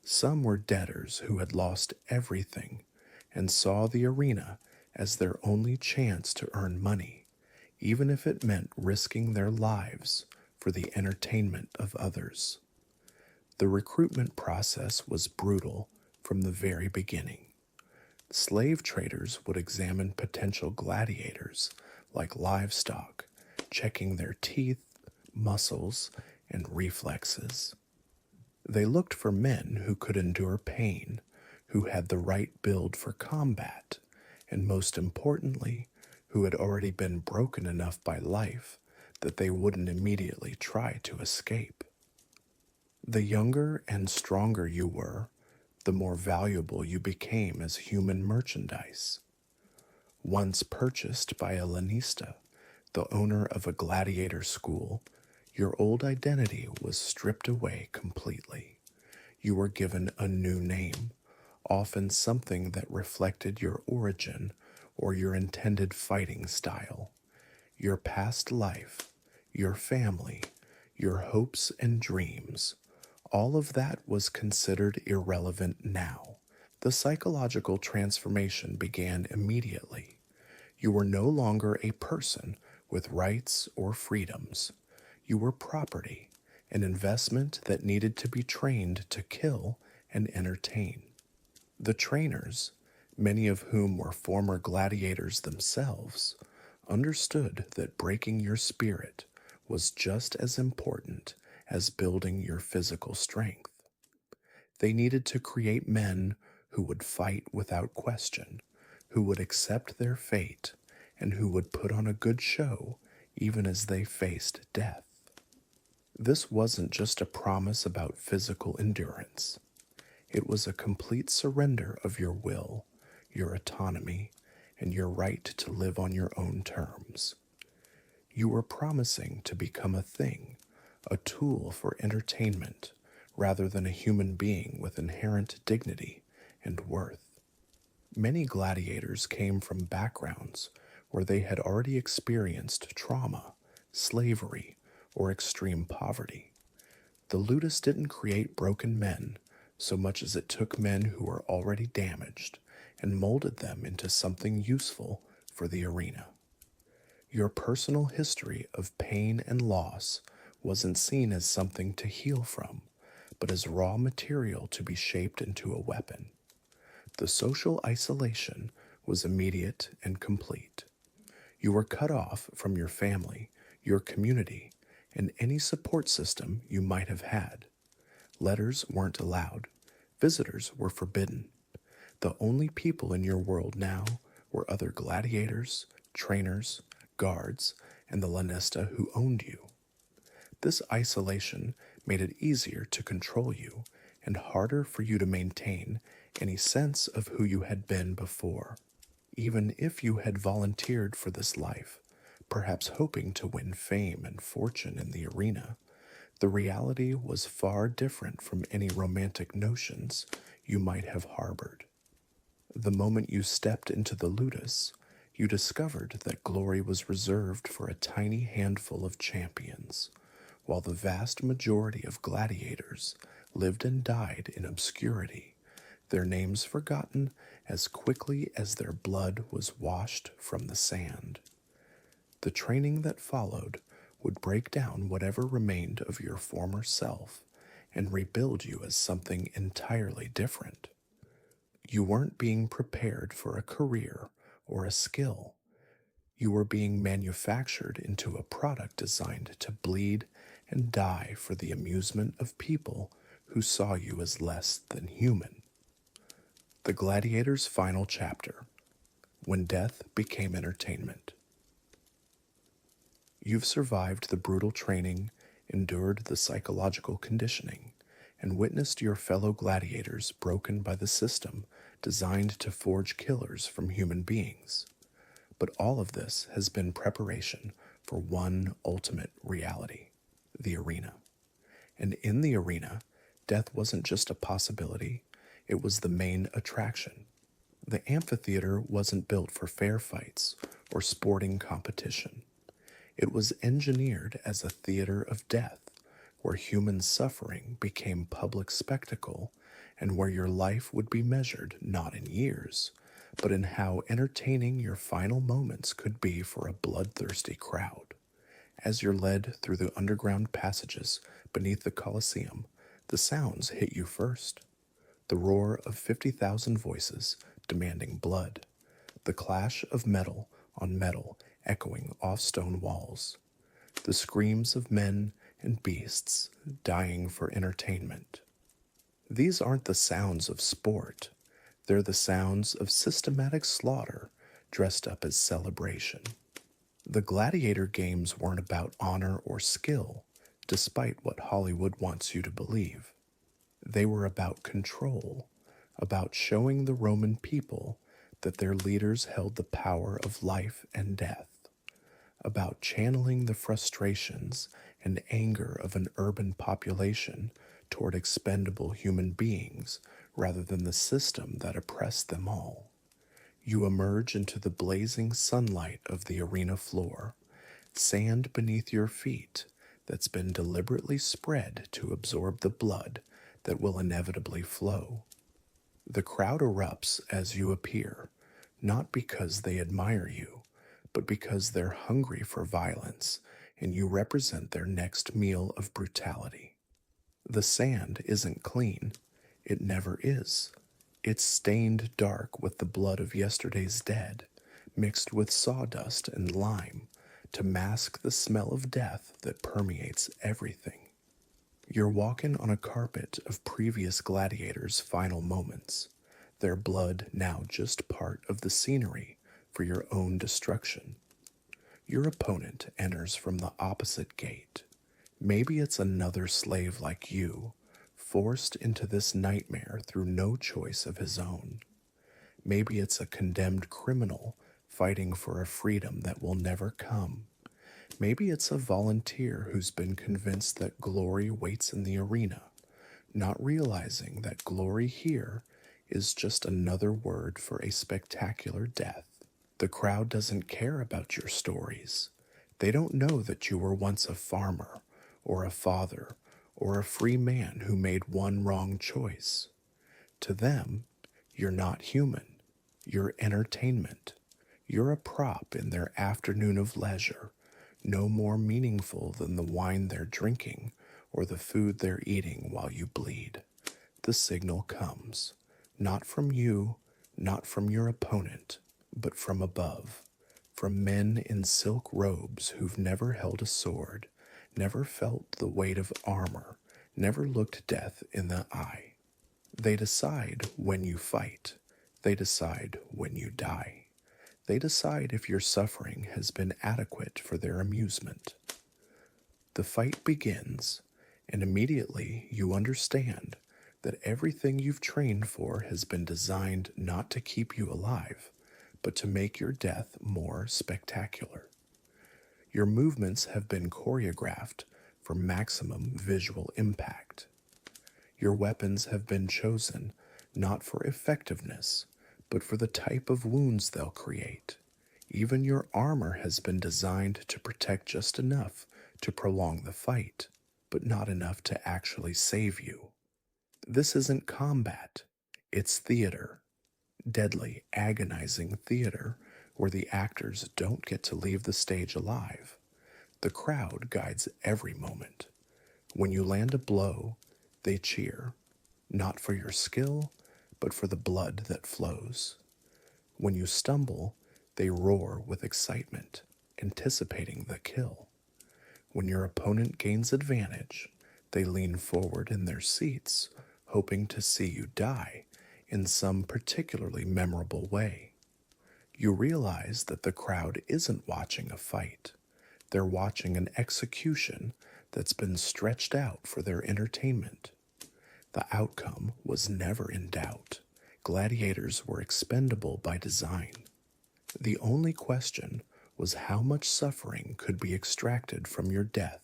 Some were debtors who had lost everything and saw the arena as their only chance to earn money, even if it meant risking their lives for the entertainment of others. The recruitment process was brutal from the very beginning. Slave traders would examine potential gladiators like livestock, checking their teeth, muscles, and reflexes. They looked for men who could endure pain, who had the right build for combat, and most importantly, who had already been broken enough by life that they wouldn't immediately try to escape. The younger and stronger you were, the more valuable you became as human merchandise. Once purchased by a lanista, the owner of a gladiator school, your old identity was stripped away completely. You were given a new name, often something that reflected your origin or your intended fighting style. Your past life, your family, your hopes and dreams, all of that was considered irrelevant now. The psychological transformation began immediately. You were no longer a person with rights or freedoms. You were property, an investment that needed to be trained to kill and entertain. The trainers, many of whom were former gladiators themselves, understood that breaking your spirit was just as important as building your physical strength. They needed to create men who would fight without question, who would accept their fate, and who would put on a good show even as they faced death. This wasn't just a promise about physical endurance. It was a complete surrender of your will, your autonomy, and your right to live on your own terms. You were promising to become a thing, a tool for entertainment, rather than a human being with inherent dignity and worth. Many gladiators came from backgrounds where they had already experienced trauma, slavery, or extreme poverty. The ludus didn't create broken men so much as it took men who were already damaged and molded them into something useful for the arena. Your personal history of pain and loss wasn't seen as something to heal from, but as raw material to be shaped into a weapon. The social isolation was immediate and complete. You were cut off from your family, your community, and any support system you might have had. Letters weren't allowed. Visitors were forbidden. The only people in your world now were other gladiators, trainers, guards, and the lanista who owned you. This isolation made it easier to control you and harder for you to maintain any sense of who you had been before. Even if you had volunteered for this life, perhaps hoping to win fame and fortune in the arena, the reality was far different from any romantic notions you might have harbored. The moment you stepped into the ludus, you discovered that glory was reserved for a tiny handful of champions, while the vast majority of gladiators lived and died in obscurity, their names forgotten as quickly as their blood was washed from the sand. The training that followed would break down whatever remained of your former self and rebuild you as something entirely different. You weren't being prepared for a career or a skill. You were being manufactured into a product designed to bleed and die for the amusement of people who saw you as less than human. The Gladiator's final chapter, when death became entertainment. You've survived the brutal training, endured the psychological conditioning, and witnessed your fellow gladiators broken by the system designed to forge killers from human beings. But all of this has been preparation for one ultimate reality, the arena. And in the arena, death wasn't just a possibility, it was the main attraction. The amphitheater wasn't built for fair fights or sporting competition. It was engineered as a theater of death, where human suffering became public spectacle and where your life would be measured not in years, but in how entertaining your final moments could be for a bloodthirsty crowd. As you're led through the underground passages beneath the Colosseum, the sounds hit you first. The roar of 50,000 voices demanding blood, the clash of metal on metal echoing off stone walls, the screams of men and beasts dying for entertainment. These aren't the sounds of sport, they're the sounds of systematic slaughter dressed up as celebration. The gladiator games weren't about honor or skill, despite what Hollywood wants you to believe. They were about control, about showing the Roman people that their leaders held the power of life and death, about channeling the frustrations and anger of an urban population toward expendable human beings rather than the system that oppressed them all. You emerge into the blazing sunlight of the arena floor, sand beneath your feet that's been deliberately spread to absorb the blood that will inevitably flow. The crowd erupts as you appear, not because they admire you, but because they're hungry for violence and you represent their next meal of brutality. The sand isn't clean. It never is. It's stained dark with the blood of yesterday's dead, mixed with sawdust and lime to mask the smell of death that permeates everything. You're walking on a carpet of previous gladiators' final moments, their blood now just part of the scenery for your own destruction. Your opponent enters from the opposite gate. Maybe it's another slave like you, forced into this nightmare through no choice of his own. Maybe it's a condemned criminal fighting for a freedom that will never come. Maybe it's a volunteer who's been convinced that glory waits in the arena, not realizing that glory here is just another word for a spectacular death. The crowd doesn't care about your stories. They don't know that you were once a farmer, or a father, or a free man who made one wrong choice. To them, you're not human. You're entertainment. You're a prop in their afternoon of leisure, no more meaningful than the wine they're drinking or the food they're eating while you bleed. The signal comes, not from you, not from your opponent, but from above, from men in silk robes who've never held a sword, never felt the weight of armor, never looked death in the eye. They decide when you fight. They decide when you die. They decide if your suffering has been adequate for their amusement. The fight begins, and immediately you understand that everything you've trained for has been designed not to keep you alive, but to make your death more spectacular. Your movements have been choreographed for maximum visual impact. Your weapons have been chosen not for effectiveness, but for the type of wounds they'll create. Even your armor has been designed to protect just enough to prolong the fight, but not enough to actually save you. This isn't combat, it's theater. Deadly, agonizing theater where the actors don't get to leave the stage alive. The crowd guides every moment. When you land a blow, they cheer, not for your skill, but for the blood that flows. When you stumble, they roar with excitement, anticipating the kill. When your opponent gains advantage, they lean forward in their seats, hoping to see you die in some particularly memorable way. You realize that the crowd isn't watching a fight. They're watching an execution that's been stretched out for their entertainment. The outcome was never in doubt. Gladiators were expendable by design. The only question was how much suffering could be extracted from your death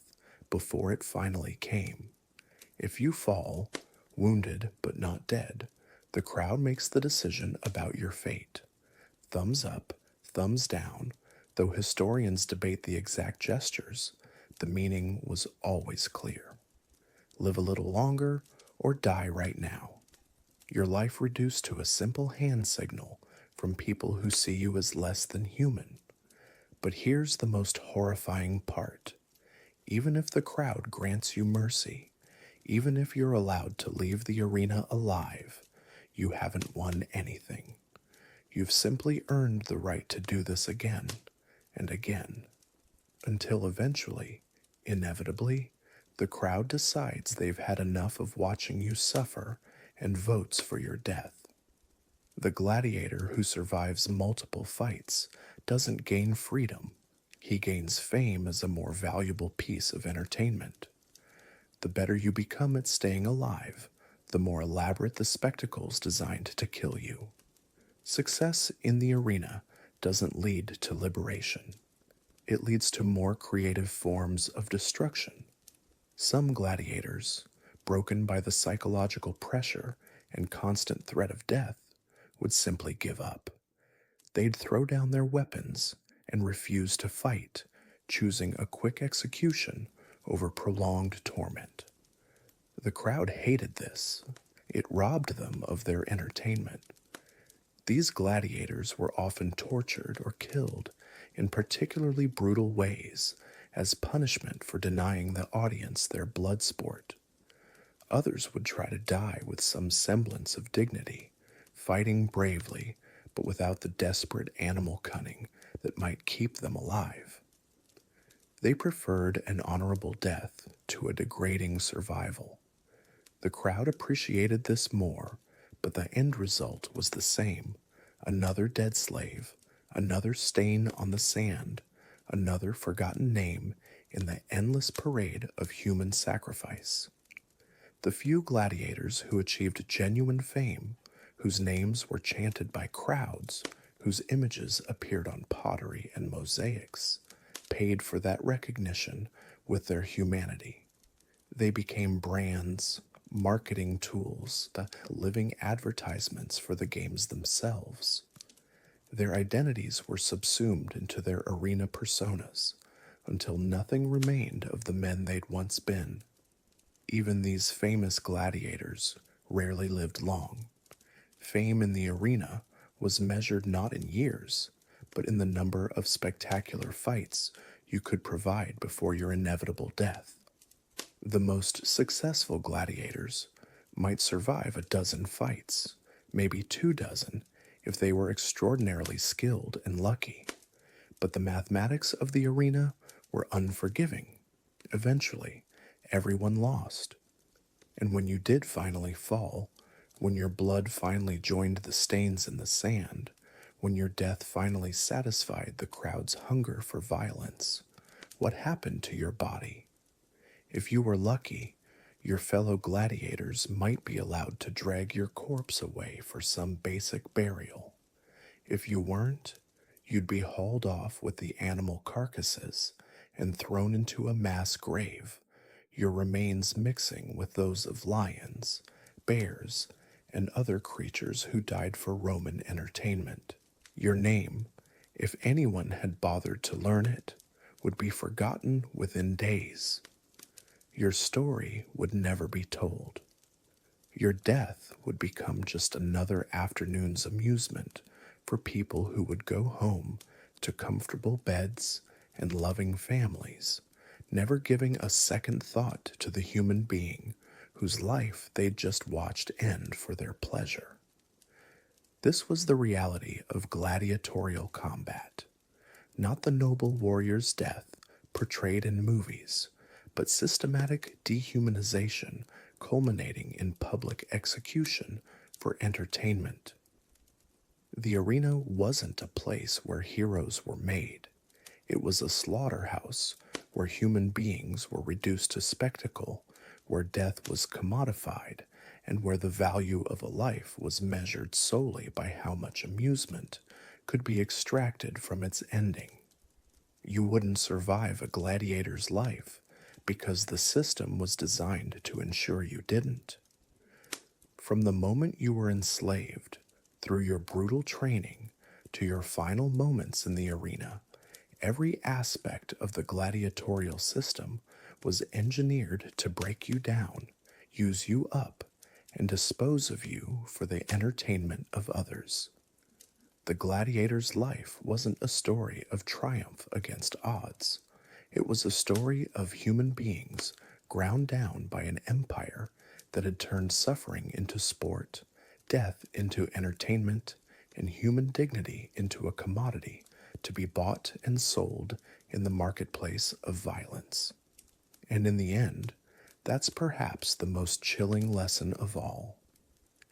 before it finally came. If you fall, wounded but not dead, the crowd makes the decision about your fate. Thumbs up, thumbs down, though historians debate the exact gestures, the meaning was always clear. Live a little longer or die right now. Your life reduced to a simple hand signal from people who see you as less than human. But here's the most horrifying part. Even if the crowd grants you mercy, even if you're allowed to leave the arena alive, you haven't won anything. You've simply earned the right to do this again and again, until eventually, inevitably, the crowd decides they've had enough of watching you suffer and votes for your death. The gladiator who survives multiple fights doesn't gain freedom. He gains fame as a more valuable piece of entertainment. The better you become at staying alive, the more elaborate the spectacles designed to kill you. Success in the arena doesn't lead to liberation. It leads to more creative forms of destruction. Some gladiators, broken by the psychological pressure and constant threat of death, would simply give up. They'd throw down their weapons and refuse to fight, choosing a quick execution over prolonged torment. The crowd hated this. It robbed them of their entertainment. These gladiators were often tortured or killed in particularly brutal ways as punishment for denying the audience their blood sport. Others would try to die with some semblance of dignity, fighting bravely but without the desperate animal cunning that might keep them alive. They preferred an honorable death to a degrading survival. The crowd appreciated this more, but the end result was the same: another dead slave, another stain on the sand, another forgotten name in the endless parade of human sacrifice. The few gladiators who achieved genuine fame, whose names were chanted by crowds, whose images appeared on pottery and mosaics, paid for that recognition with their humanity. They became brands, marketing tools, the living advertisements for the games themselves. Their identities were subsumed into their arena personas until nothing remained of the men they'd once been. Even these famous gladiators rarely lived long. Fame in the arena was measured not in years, but in the number of spectacular fights you could provide before your inevitable death. The most successful gladiators might survive a dozen fights, maybe 2 dozen, if they were extraordinarily skilled and lucky. But the mathematics of the arena were unforgiving. Eventually, everyone lost. And when you did finally fall, when your blood finally joined the stains in the sand, when your death finally satisfied the crowd's hunger for violence, what happened to your body? If you were lucky, your fellow gladiators might be allowed to drag your corpse away for some basic burial. If you weren't, you'd be hauled off with the animal carcasses and thrown into a mass grave, your remains mixing with those of lions, bears, and other creatures who died for Roman entertainment. Your name, if anyone had bothered to learn it, would be forgotten within days. Your story would never be told. Your death would become just another afternoon's amusement for people who would go home to comfortable beds and loving families, never giving a second thought to the human being whose life they'd just watched end for their pleasure. This was the reality of gladiatorial combat, not the noble warrior's death portrayed in movies, but systematic dehumanization culminating in public execution for entertainment. The arena wasn't a place where heroes were made. It was a slaughterhouse where human beings were reduced to spectacle, where death was commodified, and where the value of a life was measured solely by how much amusement could be extracted from its ending. You wouldn't survive a gladiator's life because the system was designed to ensure you didn't. From the moment you were enslaved, through your brutal training, to your final moments in the arena, every aspect of the gladiatorial system was engineered to break you down, use you up, and dispose of you for the entertainment of others. The gladiator's life wasn't a story of triumph against odds. It was a story of human beings ground down by an empire that had turned suffering into sport, death into entertainment, and human dignity into a commodity to be bought and sold in the marketplace of violence. And in the end, that's perhaps the most chilling lesson of all: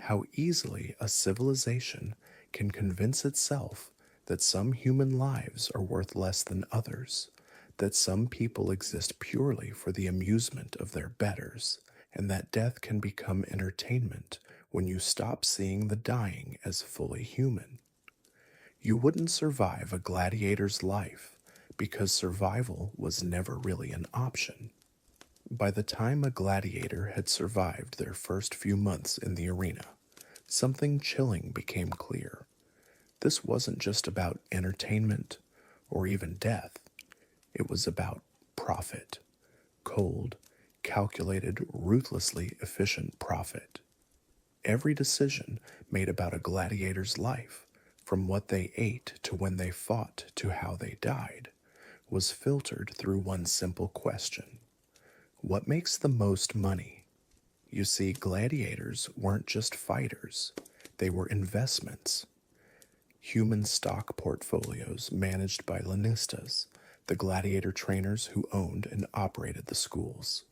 how easily a civilization can convince itself that some human lives are worth less than others, that some people exist purely for the amusement of their betters, and that death can become entertainment when you stop seeing the dying as fully human. You wouldn't survive a gladiator's life because survival was never really an option. By the time a gladiator had survived their first few months in the arena, something chilling became clear. This wasn't just about entertainment or even death. It was about profit. Cold, calculated, ruthlessly efficient profit. Every decision made about a gladiator's life, from what they ate to when they fought to how they died, was filtered through one simple question. What makes the most money? You see, gladiators weren't just fighters, they were investments. Human stock portfolios managed by Lanistas, the gladiator trainers who owned and operated the schools.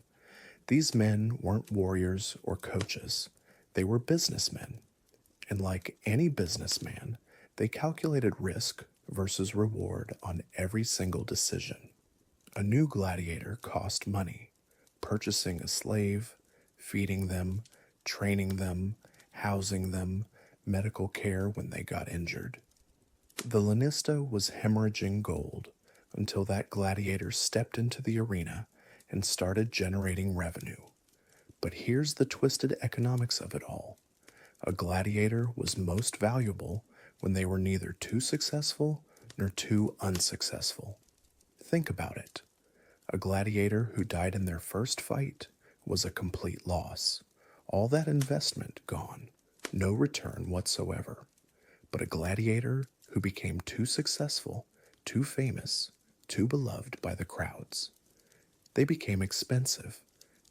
These men weren't warriors or coaches, they were businessmen. And like any businessman, they calculated risk versus reward on every single decision. A new gladiator cost money. Purchasing a slave, feeding them, training them, housing them, medical care when they got injured. The Lanista was hemorrhaging gold until that gladiator stepped into the arena and started generating revenue. But here's the twisted economics of it all. A gladiator was most valuable when they were neither too successful nor too unsuccessful. Think about it. A gladiator who died in their first fight was a complete loss. All that investment gone, no return whatsoever. But a gladiator who became too successful, too famous, too beloved by the crowds. They became expensive.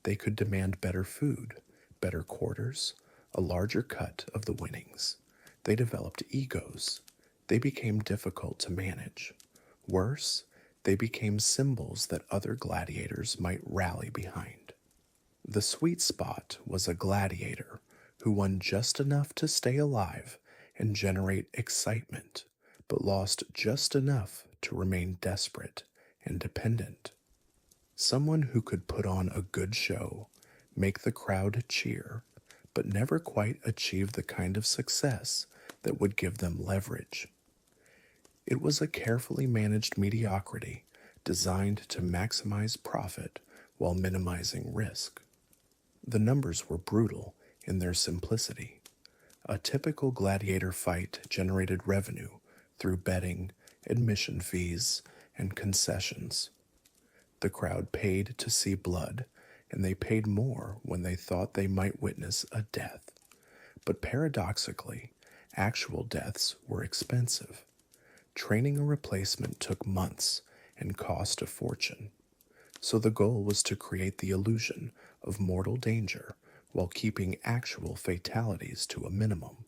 They could demand better food, better quarters, a larger cut of the winnings. They developed egos. They became difficult to manage. Worse, they became symbols that other gladiators might rally behind. The sweet spot was a gladiator who won just enough to stay alive and generate excitement, but lost just enough to remain desperate and dependent. Someone who could put on a good show, make the crowd cheer, but never quite achieve the kind of success that would give them leverage. It was a carefully managed mediocrity designed to maximize profit while minimizing risk. The numbers were brutal in their simplicity. A typical gladiator fight generated revenue through betting, admission fees, and concessions. The crowd paid to see blood, and they paid more when they thought they might witness a death. But paradoxically, actual deaths were expensive. Training a replacement took months and cost a fortune. So the goal was to create the illusion of mortal danger while keeping actual fatalities to a minimum.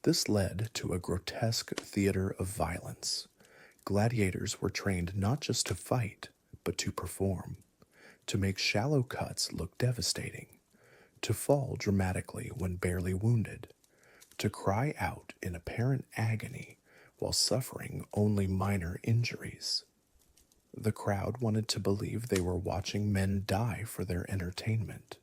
This led to a grotesque theater of violence. Gladiators were trained not just to fight, but to perform, to make shallow cuts look devastating, to fall dramatically when barely wounded, to cry out in apparent agony while suffering only minor injuries. The crowd wanted to believe they were watching men die for their entertainment.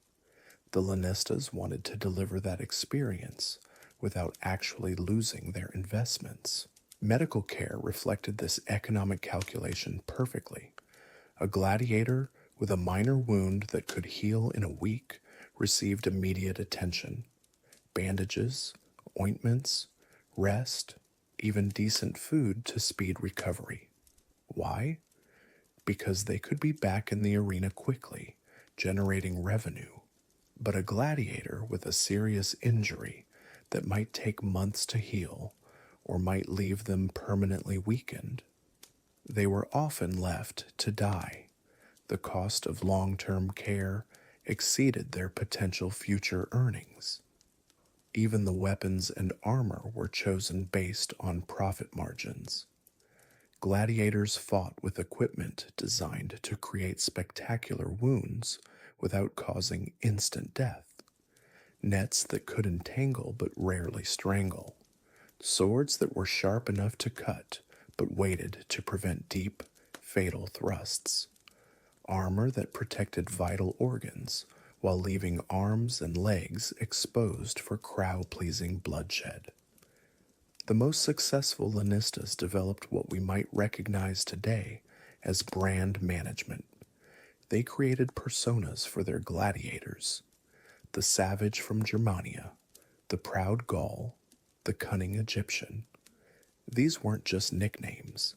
The Lanistas wanted to deliver that experience without actually losing their investments. Medical care reflected this economic calculation perfectly. A gladiator with a minor wound that could heal in a week received immediate attention. Bandages, ointments, rest, even decent food to speed recovery. Why? Because they could be back in the arena quickly, generating revenue. But a gladiator with a serious injury that might take months to heal or might leave them permanently weakened, they were often left to die. The cost of long-term care exceeded their potential future earnings. Even the weapons and armor were chosen based on profit margins. Gladiators fought with equipment designed to create spectacular wounds without causing instant death. Nets that could entangle but rarely strangle. Swords that were sharp enough to cut but weighted to prevent deep, fatal thrusts, armor that protected vital organs while leaving arms and legs exposed for crowd-pleasing bloodshed. The most successful Lannistas developed what we might recognize today as brand management. They created personas for their gladiators: the savage from Germania, the proud Gaul, the cunning Egyptian. These weren't just nicknames.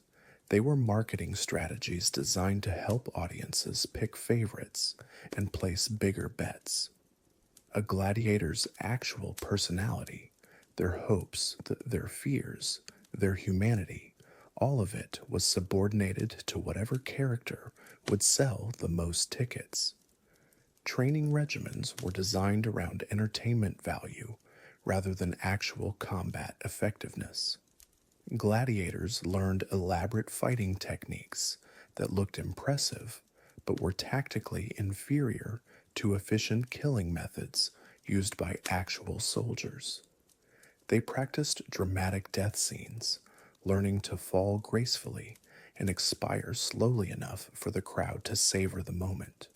They were marketing strategies designed to help audiences pick favorites and place bigger bets. A gladiator's actual personality, their hopes, their fears, their humanity, all of it was subordinated to whatever character would sell the most tickets. Training regimens were designed around entertainment value rather than actual combat effectiveness. Gladiators learned elaborate fighting techniques that looked impressive but were tactically inferior to efficient killing methods used by actual soldiers. They practiced dramatic death scenes, learning to fall gracefully and expire slowly enough for the crowd to savor the moment.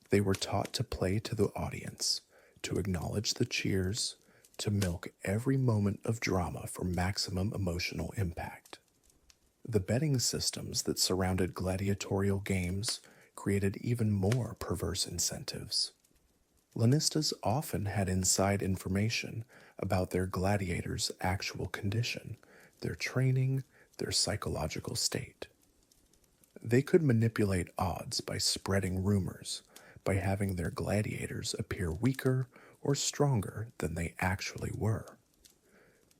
They were taught to play to the audience, to acknowledge the cheers, to milk every moment of drama for maximum emotional impact. The betting systems that surrounded gladiatorial games created even more perverse incentives. Lannistas often had inside information about their gladiators' actual condition, their training, their psychological state. They could manipulate odds by spreading rumors, by having their gladiators appear weaker or stronger than they actually were.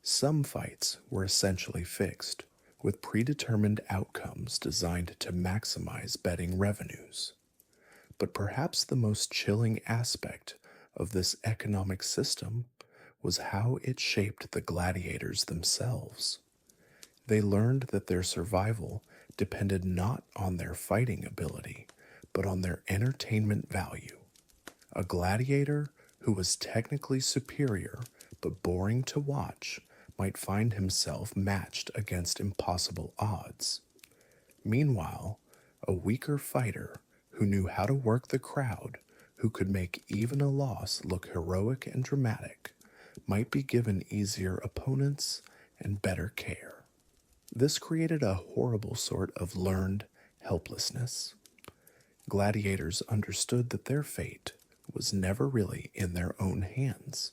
Some fights were essentially fixed, with predetermined outcomes designed to maximize betting revenues. But perhaps the most chilling aspect of this economic system was how it shaped the gladiators themselves. They learned that their survival depended not on their fighting ability, but on their entertainment value. A gladiator who was technically superior but boring to watch might find himself matched against impossible odds. Meanwhile, a weaker fighter who knew how to work the crowd, who could make even a loss look heroic and dramatic, might be given easier opponents and better care. This created a horrible sort of learned helplessness. Gladiators understood that their fate was never really in their own hands.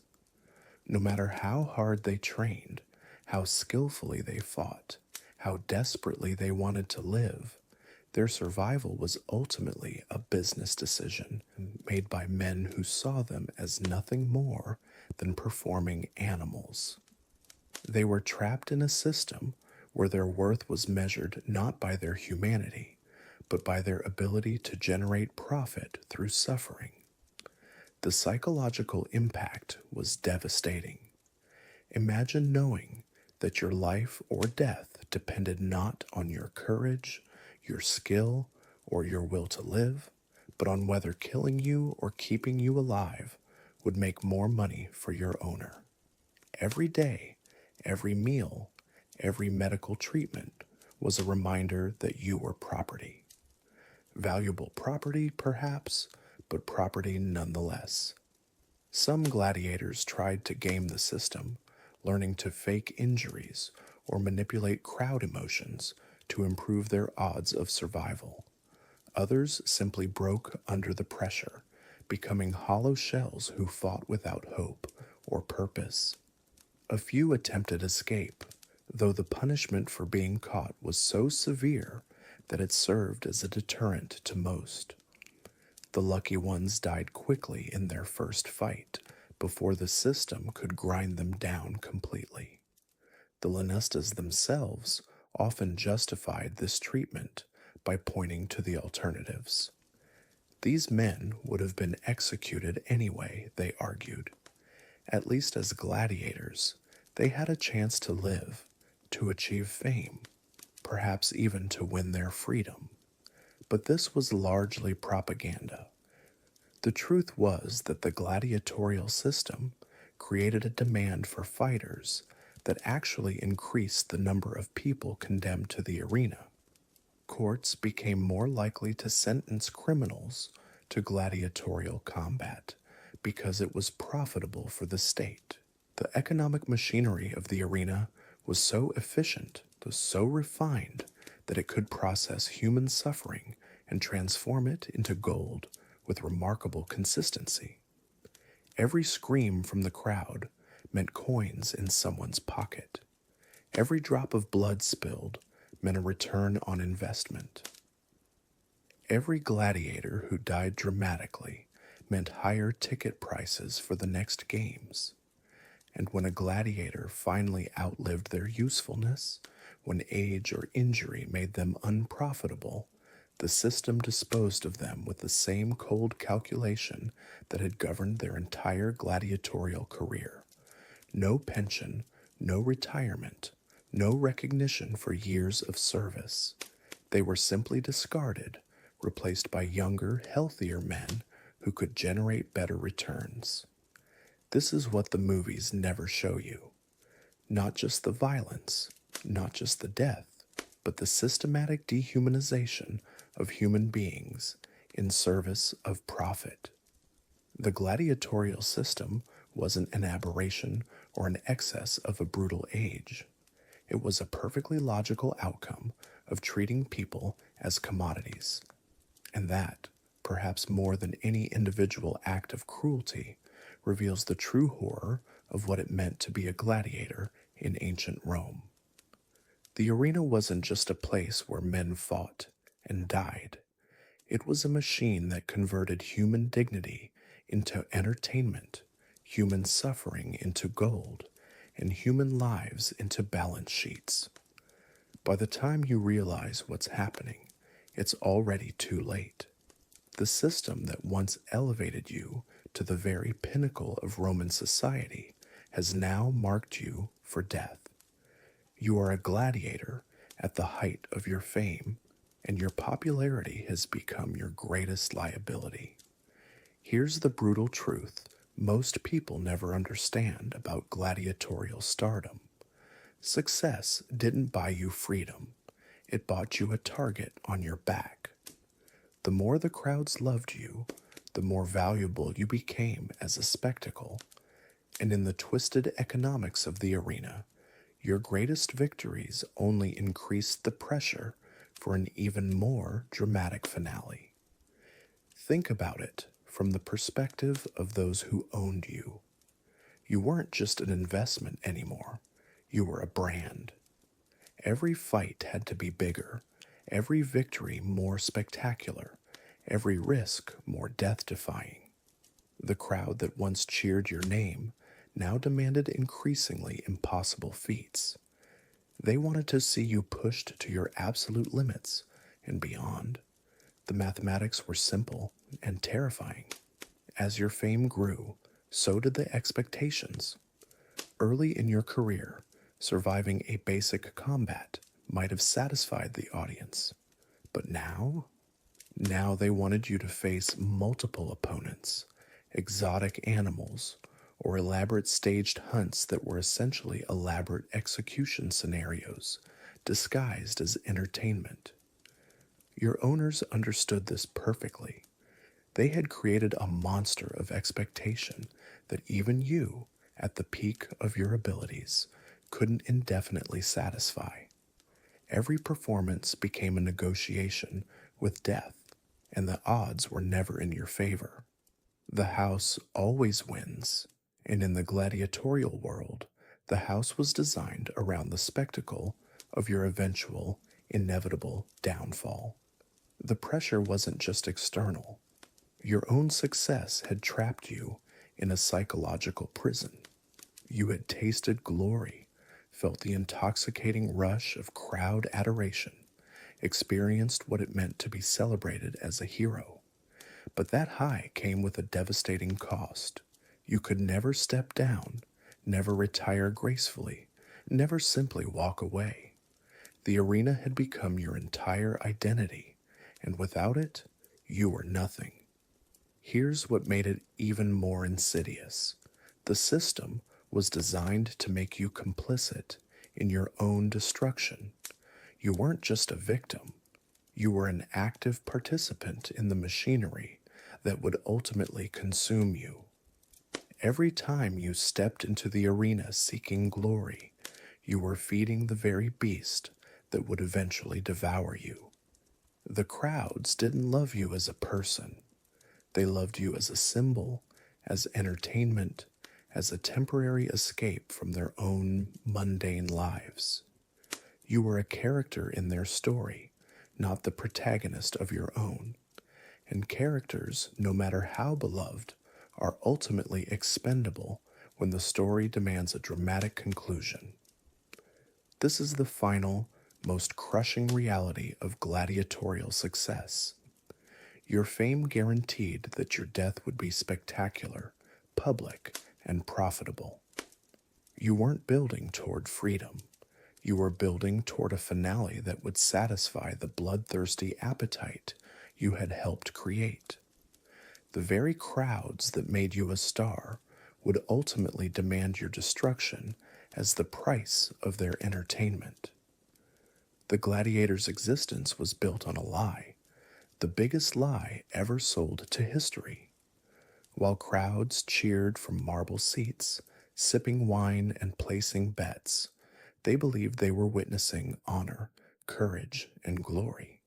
No matter how hard they trained, how skillfully they fought, how desperately they wanted to live, their survival was ultimately a business decision made by men who saw them as nothing more than performing animals. They were trapped in a system where their worth was measured not by their humanity, but by their ability to generate profit through suffering. The psychological impact was devastating. Imagine knowing that your life or death depended not on your courage, your skill, or your will to live, but on whether killing you or keeping you alive would make more money for your owner. Every day, every meal, every medical treatment was a reminder that you were property. Valuable property, perhaps, but property nonetheless. Some gladiators tried to game the system, learning to fake injuries or manipulate crowd emotions to improve their odds of survival. Others simply broke under the pressure, becoming hollow shells who fought without hope or purpose. A few attempted escape, though the punishment for being caught was so severe that it served as a deterrent to most. The lucky ones died quickly in their first fight, before the system could grind them down completely. The Lannistas themselves often justified this treatment by pointing to the alternatives. These men would have been executed anyway, they argued. At least as gladiators, they had a chance to live, to achieve fame, perhaps even to win their freedom. But this was largely propaganda. The truth was that the gladiatorial system created a demand for fighters that actually increased the number of people condemned to the arena. Courts became more likely to sentence criminals to gladiatorial combat because it was profitable for the state. The economic machinery of the arena was so efficient, so refined, that it could process human suffering and transform it into gold with remarkable consistency. Every scream from the crowd meant coins in someone's pocket. Every drop of blood spilled meant a return on investment. Every gladiator who died dramatically meant higher ticket prices for the next games. And when a gladiator finally outlived their usefulness, when age or injury made them unprofitable, the system disposed of them with the same cold calculation that had governed their entire gladiatorial career. No pension, no retirement, no recognition for years of service. They were simply discarded, replaced by younger, healthier men who could generate better returns. This is what the movies never show you. Not just the violence, not just the death, but the systematic dehumanization of human beings in service of profit. The gladiatorial system wasn't an aberration or an excess of a brutal age. It was a perfectly logical outcome of treating people as commodities. And that, perhaps more than any individual act of cruelty, reveals the true horror of what it meant to be a gladiator in ancient Rome. The arena wasn't just a place where men fought and died. It was a machine that converted human dignity into entertainment, human suffering into gold, and human lives into balance sheets. By the time you realize what's happening, it's already too late. The system that once elevated you to the very pinnacle of Roman society has now marked you for death. You are a gladiator at the height of your fame, and your popularity has become your greatest liability. Here's the brutal truth most people never understand about gladiatorial stardom. Success didn't buy you freedom. It bought you a target on your back. The more the crowds loved you, the more valuable you became as a spectacle. And in the twisted economics of the arena, your greatest victories only increased the pressure for an even more dramatic finale. Think about it from the perspective of those who owned you. You weren't just an investment anymore. You were a brand. Every fight had to be bigger, every victory more spectacular, every risk more death-defying. The crowd that once cheered your name now demanded increasingly impossible feats. They wanted to see you pushed to your absolute limits and beyond. The mathematics were simple and terrifying. As your fame grew, so did the expectations. Early in your career, surviving a basic combat might have satisfied the audience. But now they wanted you to face multiple opponents, exotic animals, or elaborate staged hunts that were essentially elaborate execution scenarios disguised as entertainment. Your owners understood this perfectly. They had created a monster of expectation that even you, at the peak of your abilities, couldn't indefinitely satisfy. Every performance became a negotiation with death, and the odds were never in your favor. The house always wins, and in the gladiatorial world, the house was designed around the spectacle of your eventual, inevitable downfall. The pressure wasn't just external. Your own success had trapped you in a psychological prison. You had tasted glory, felt the intoxicating rush of crowd adoration, experienced what it meant to be celebrated as a hero. But that high came with a devastating cost. You could never step down, never retire gracefully, never simply walk away. The arena had become your entire identity, and without it, you were nothing. Here's what made it even more insidious. The system was designed to make you complicit in your own destruction. You weren't just a victim, You were an active participant in the machinery that would ultimately consume you. Every time you stepped into the arena seeking glory, you were feeding the very beast that would eventually devour you. The crowds didn't love you as a person. They loved you as a symbol, as entertainment, as a temporary escape from their own mundane lives. You were a character in their story, not the protagonist of your own. And characters, no matter how beloved, are ultimately expendable when the story demands a dramatic conclusion. This is the final, most crushing reality of gladiatorial success. Your fame guaranteed that your death would be spectacular, public, and profitable. You weren't building toward freedom. You were building toward a finale that would satisfy the bloodthirsty appetite you had helped create. The very crowds that made you a star would ultimately demand your destruction as the price of their entertainment. The gladiator's existence was built on a lie, the biggest lie ever sold to history. While crowds cheered from marble seats, sipping wine and placing bets, they believed they were witnessing honor, courage, and glory.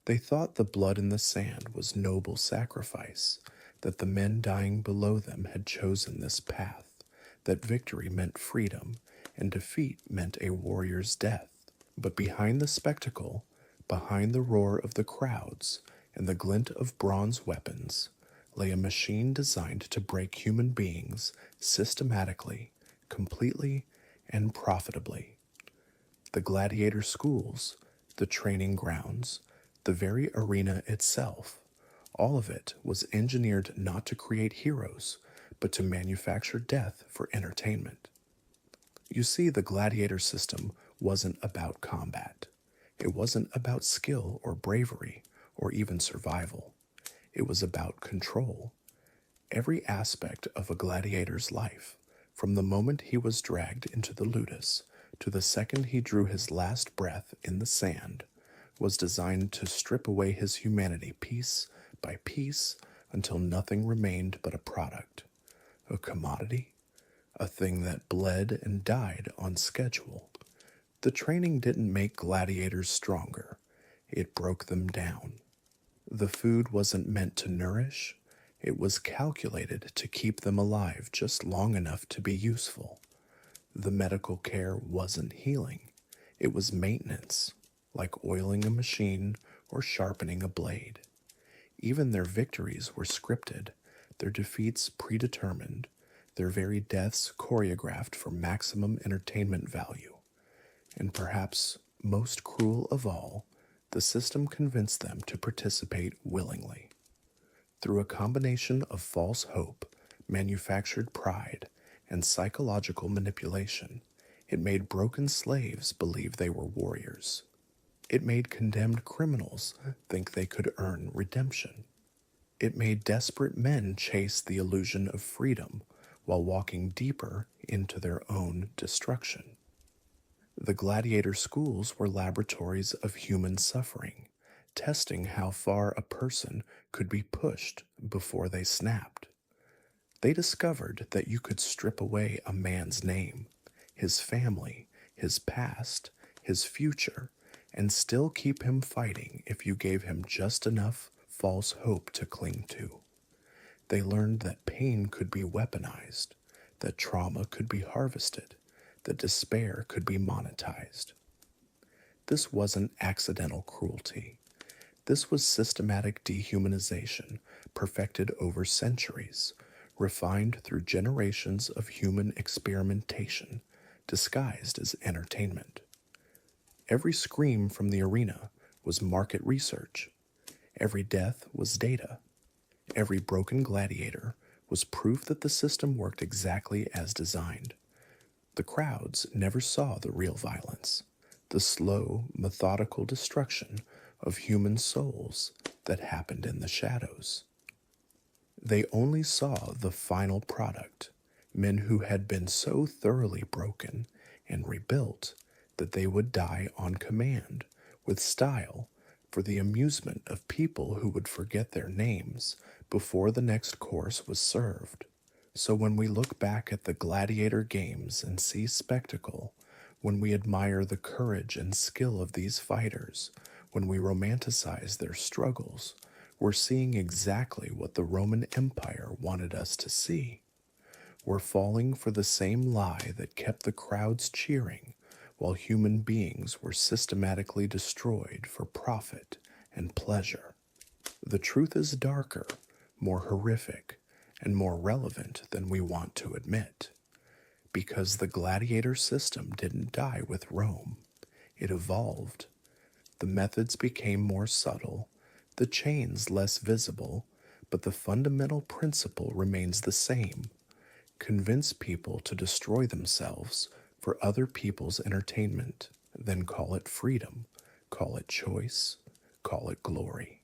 They thought the blood in the sand was noble sacrifice, that the men dying below them had chosen this path, that victory meant freedom and defeat meant a warrior's death. But behind the spectacle, behind the roar of the crowds and the glint of bronze weapons, lay a machine designed to break human beings systematically, completely, and profitably. The gladiator schools, the training grounds, the very arena itself, all of it was engineered not to create heroes, but to manufacture death for entertainment. You see, the gladiator system wasn't about combat. It wasn't about skill or bravery or even survival. It was about control. Every aspect of a gladiator's life, from the moment he was dragged into the ludus to the second he drew his last breath in the sand, was designed to strip away his humanity piece by piece until nothing remained but a product, a commodity, a thing that bled and died on schedule. The training didn't make gladiators stronger, it broke them down. The food wasn't meant to nourish, it was calculated to keep them alive just long enough to be useful. The medical care wasn't healing, it was maintenance, like oiling a machine or sharpening a blade. Even their victories were scripted, their defeats predetermined, their very deaths choreographed for maximum entertainment value. And perhaps most cruel of all, the system convinced them to participate willingly. Through a combination of false hope, manufactured pride, and psychological manipulation, it made broken slaves believe they were warriors. It made condemned criminals think they could earn redemption. It made desperate men chase the illusion of freedom while walking deeper into their own destruction. The gladiator schools were laboratories of human suffering, testing how far a person could be pushed before they snapped. They discovered that you could strip away a man's name, his family, his past, his future, and still keep him fighting if you gave him just enough false hope to cling to. They learned that pain could be weaponized, that trauma could be harvested, that despair could be monetized. This wasn't accidental cruelty. This was systematic dehumanization perfected over centuries, refined through generations of human experimentation, disguised as entertainment. Every scream from the arena was market research. Every death was data. Every broken gladiator was proof that the system worked exactly as designed. The crowds never saw the real violence, the slow, methodical destruction of human souls that happened in the shadows. They only saw the final product, men who had been so thoroughly broken and rebuilt that they would die on command, with style, for the amusement of people who would forget their names before the next course was served. So when we look back at the gladiator games and see spectacle, when we admire the courage and skill of these fighters, when we romanticize their struggles, we're seeing exactly what the Roman Empire wanted us to see. We're falling for the same lie that kept the crowds cheering while human beings were systematically destroyed for profit and pleasure. The truth is darker, more horrific, and more relevant than we want to admit. Because the gladiator system didn't die with Rome, it evolved. The methods became more subtle, the chains less visible, but the fundamental principle remains the same. Convince people to destroy themselves for other people's entertainment, then call it freedom, call it choice, call it glory.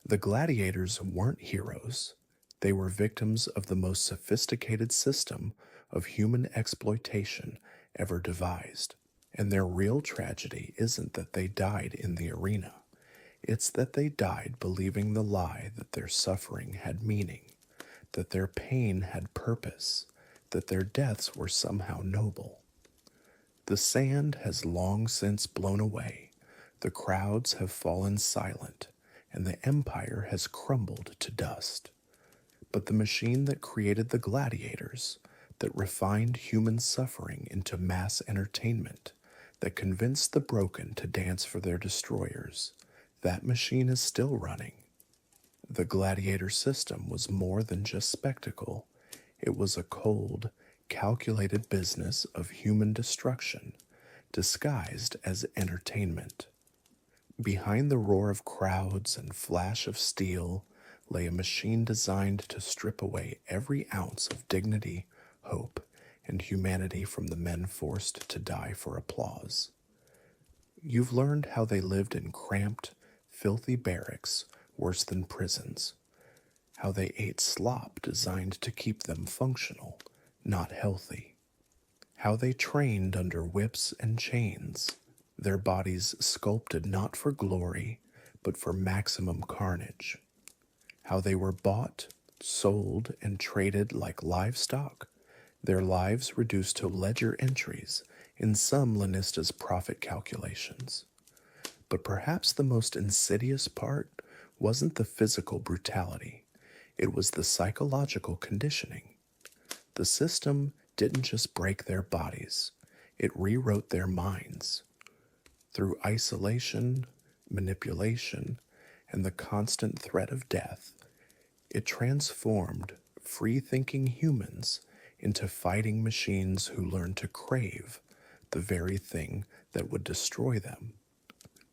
The gladiators weren't heroes. They were victims of the most sophisticated system of human exploitation ever devised. And their real tragedy isn't that they died in the arena. It's that they died believing the lie that their suffering had meaning, that their pain had purpose, that their deaths were somehow noble. The sand has long since blown away, the crowds have fallen silent, and the empire has crumbled to dust. But the machine that created the gladiators, that refined human suffering into mass entertainment, that convinced the broken to dance for their destroyers, that machine is still running. The gladiator system was more than just spectacle. It was a cold, calculated business of human destruction, disguised as entertainment. Behind the roar of crowds and flash of steel lay a machine designed to strip away every ounce of dignity, hope, and humanity from the men forced to die for applause. You've learned how they lived in cramped, filthy barracks worse than prisons, how they ate slop designed to keep them functional, not healthy, how they trained under whips and chains, their bodies sculpted not for glory, but for maximum carnage, how they were bought, sold, and traded like livestock, their lives reduced to ledger entries in some Lanista's profit calculations. But perhaps the most insidious part wasn't the physical brutality, it was the psychological conditioning. The system didn't just break their bodies, it rewrote their minds. Through isolation, manipulation, and the constant threat of death, it transformed free-thinking humans into fighting machines who learned to crave the very thing that would destroy them,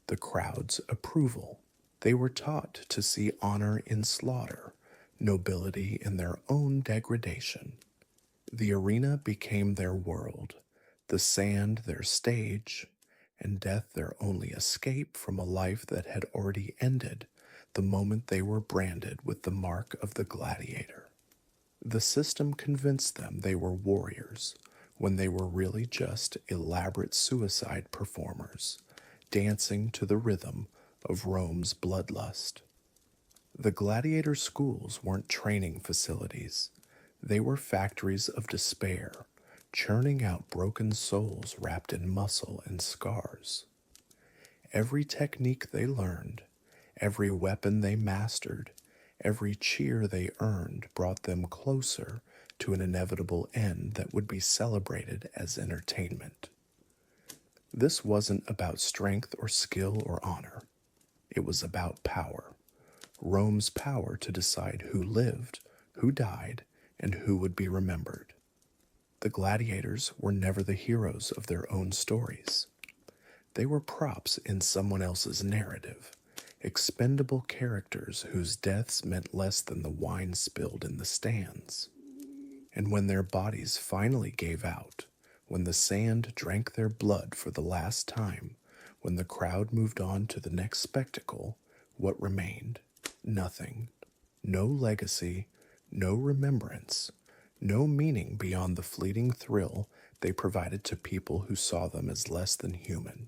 the crowd's approval. They were taught to see honor in slaughter, nobility in their own degradation. The arena became their world, the sand their stage, and death their only escape from a life that had already ended the moment they were branded with the mark of the gladiator. The system convinced them they were warriors when they were really just elaborate suicide performers, dancing to the rhythm of Rome's bloodlust. The gladiator schools weren't training facilities. They were factories of despair, churning out broken souls wrapped in muscle and scars. Every technique they learned, every weapon they mastered, every cheer they earned brought them closer to an inevitable end that would be celebrated as entertainment. This wasn't about strength or skill or honor. It was about power. Rome's power to decide who lived, who died, and who would be remembered. The gladiators were never the heroes of their own stories. They were props in someone else's narrative, expendable characters whose deaths meant less than the wine spilled in the stands. And when their bodies finally gave out, when the sand drank their blood for the last time, when the crowd moved on to the next spectacle, what remained? Nothing. No legacy, no remembrance, no meaning beyond the fleeting thrill they provided to people who saw them as less than human.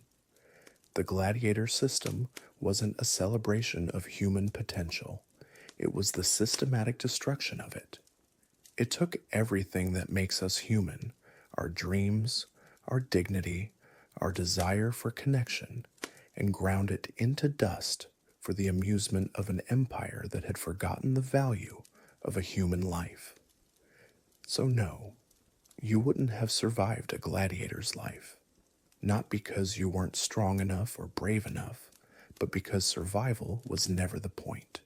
The gladiator system wasn't a celebration of human potential, it was the systematic destruction of it. It took everything that makes us human, our dreams, our dignity, our desire for connection, and ground it into dust for the amusement of an empire that had forgotten the value of a human life. So, no, you wouldn't have survived a gladiator's life, not because you weren't strong enough or brave enough, but because survival was never the point.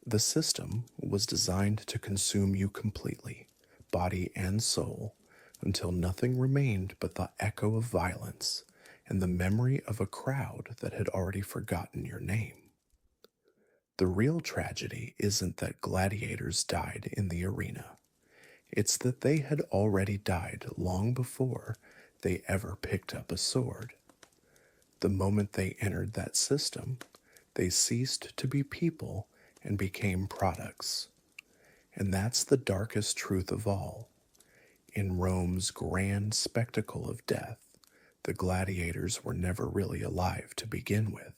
The system was designed to consume you completely, body and soul, until nothing remained but the echo of violence and the memory of a crowd that had already forgotten your name. The real tragedy isn't that gladiators died in the arena. It's that they had already died long before they ever picked up a sword. The moment they entered that system, they ceased to be people and became products. And that's the darkest truth of all. In Rome's grand spectacle of death, the gladiators were never really alive to begin with.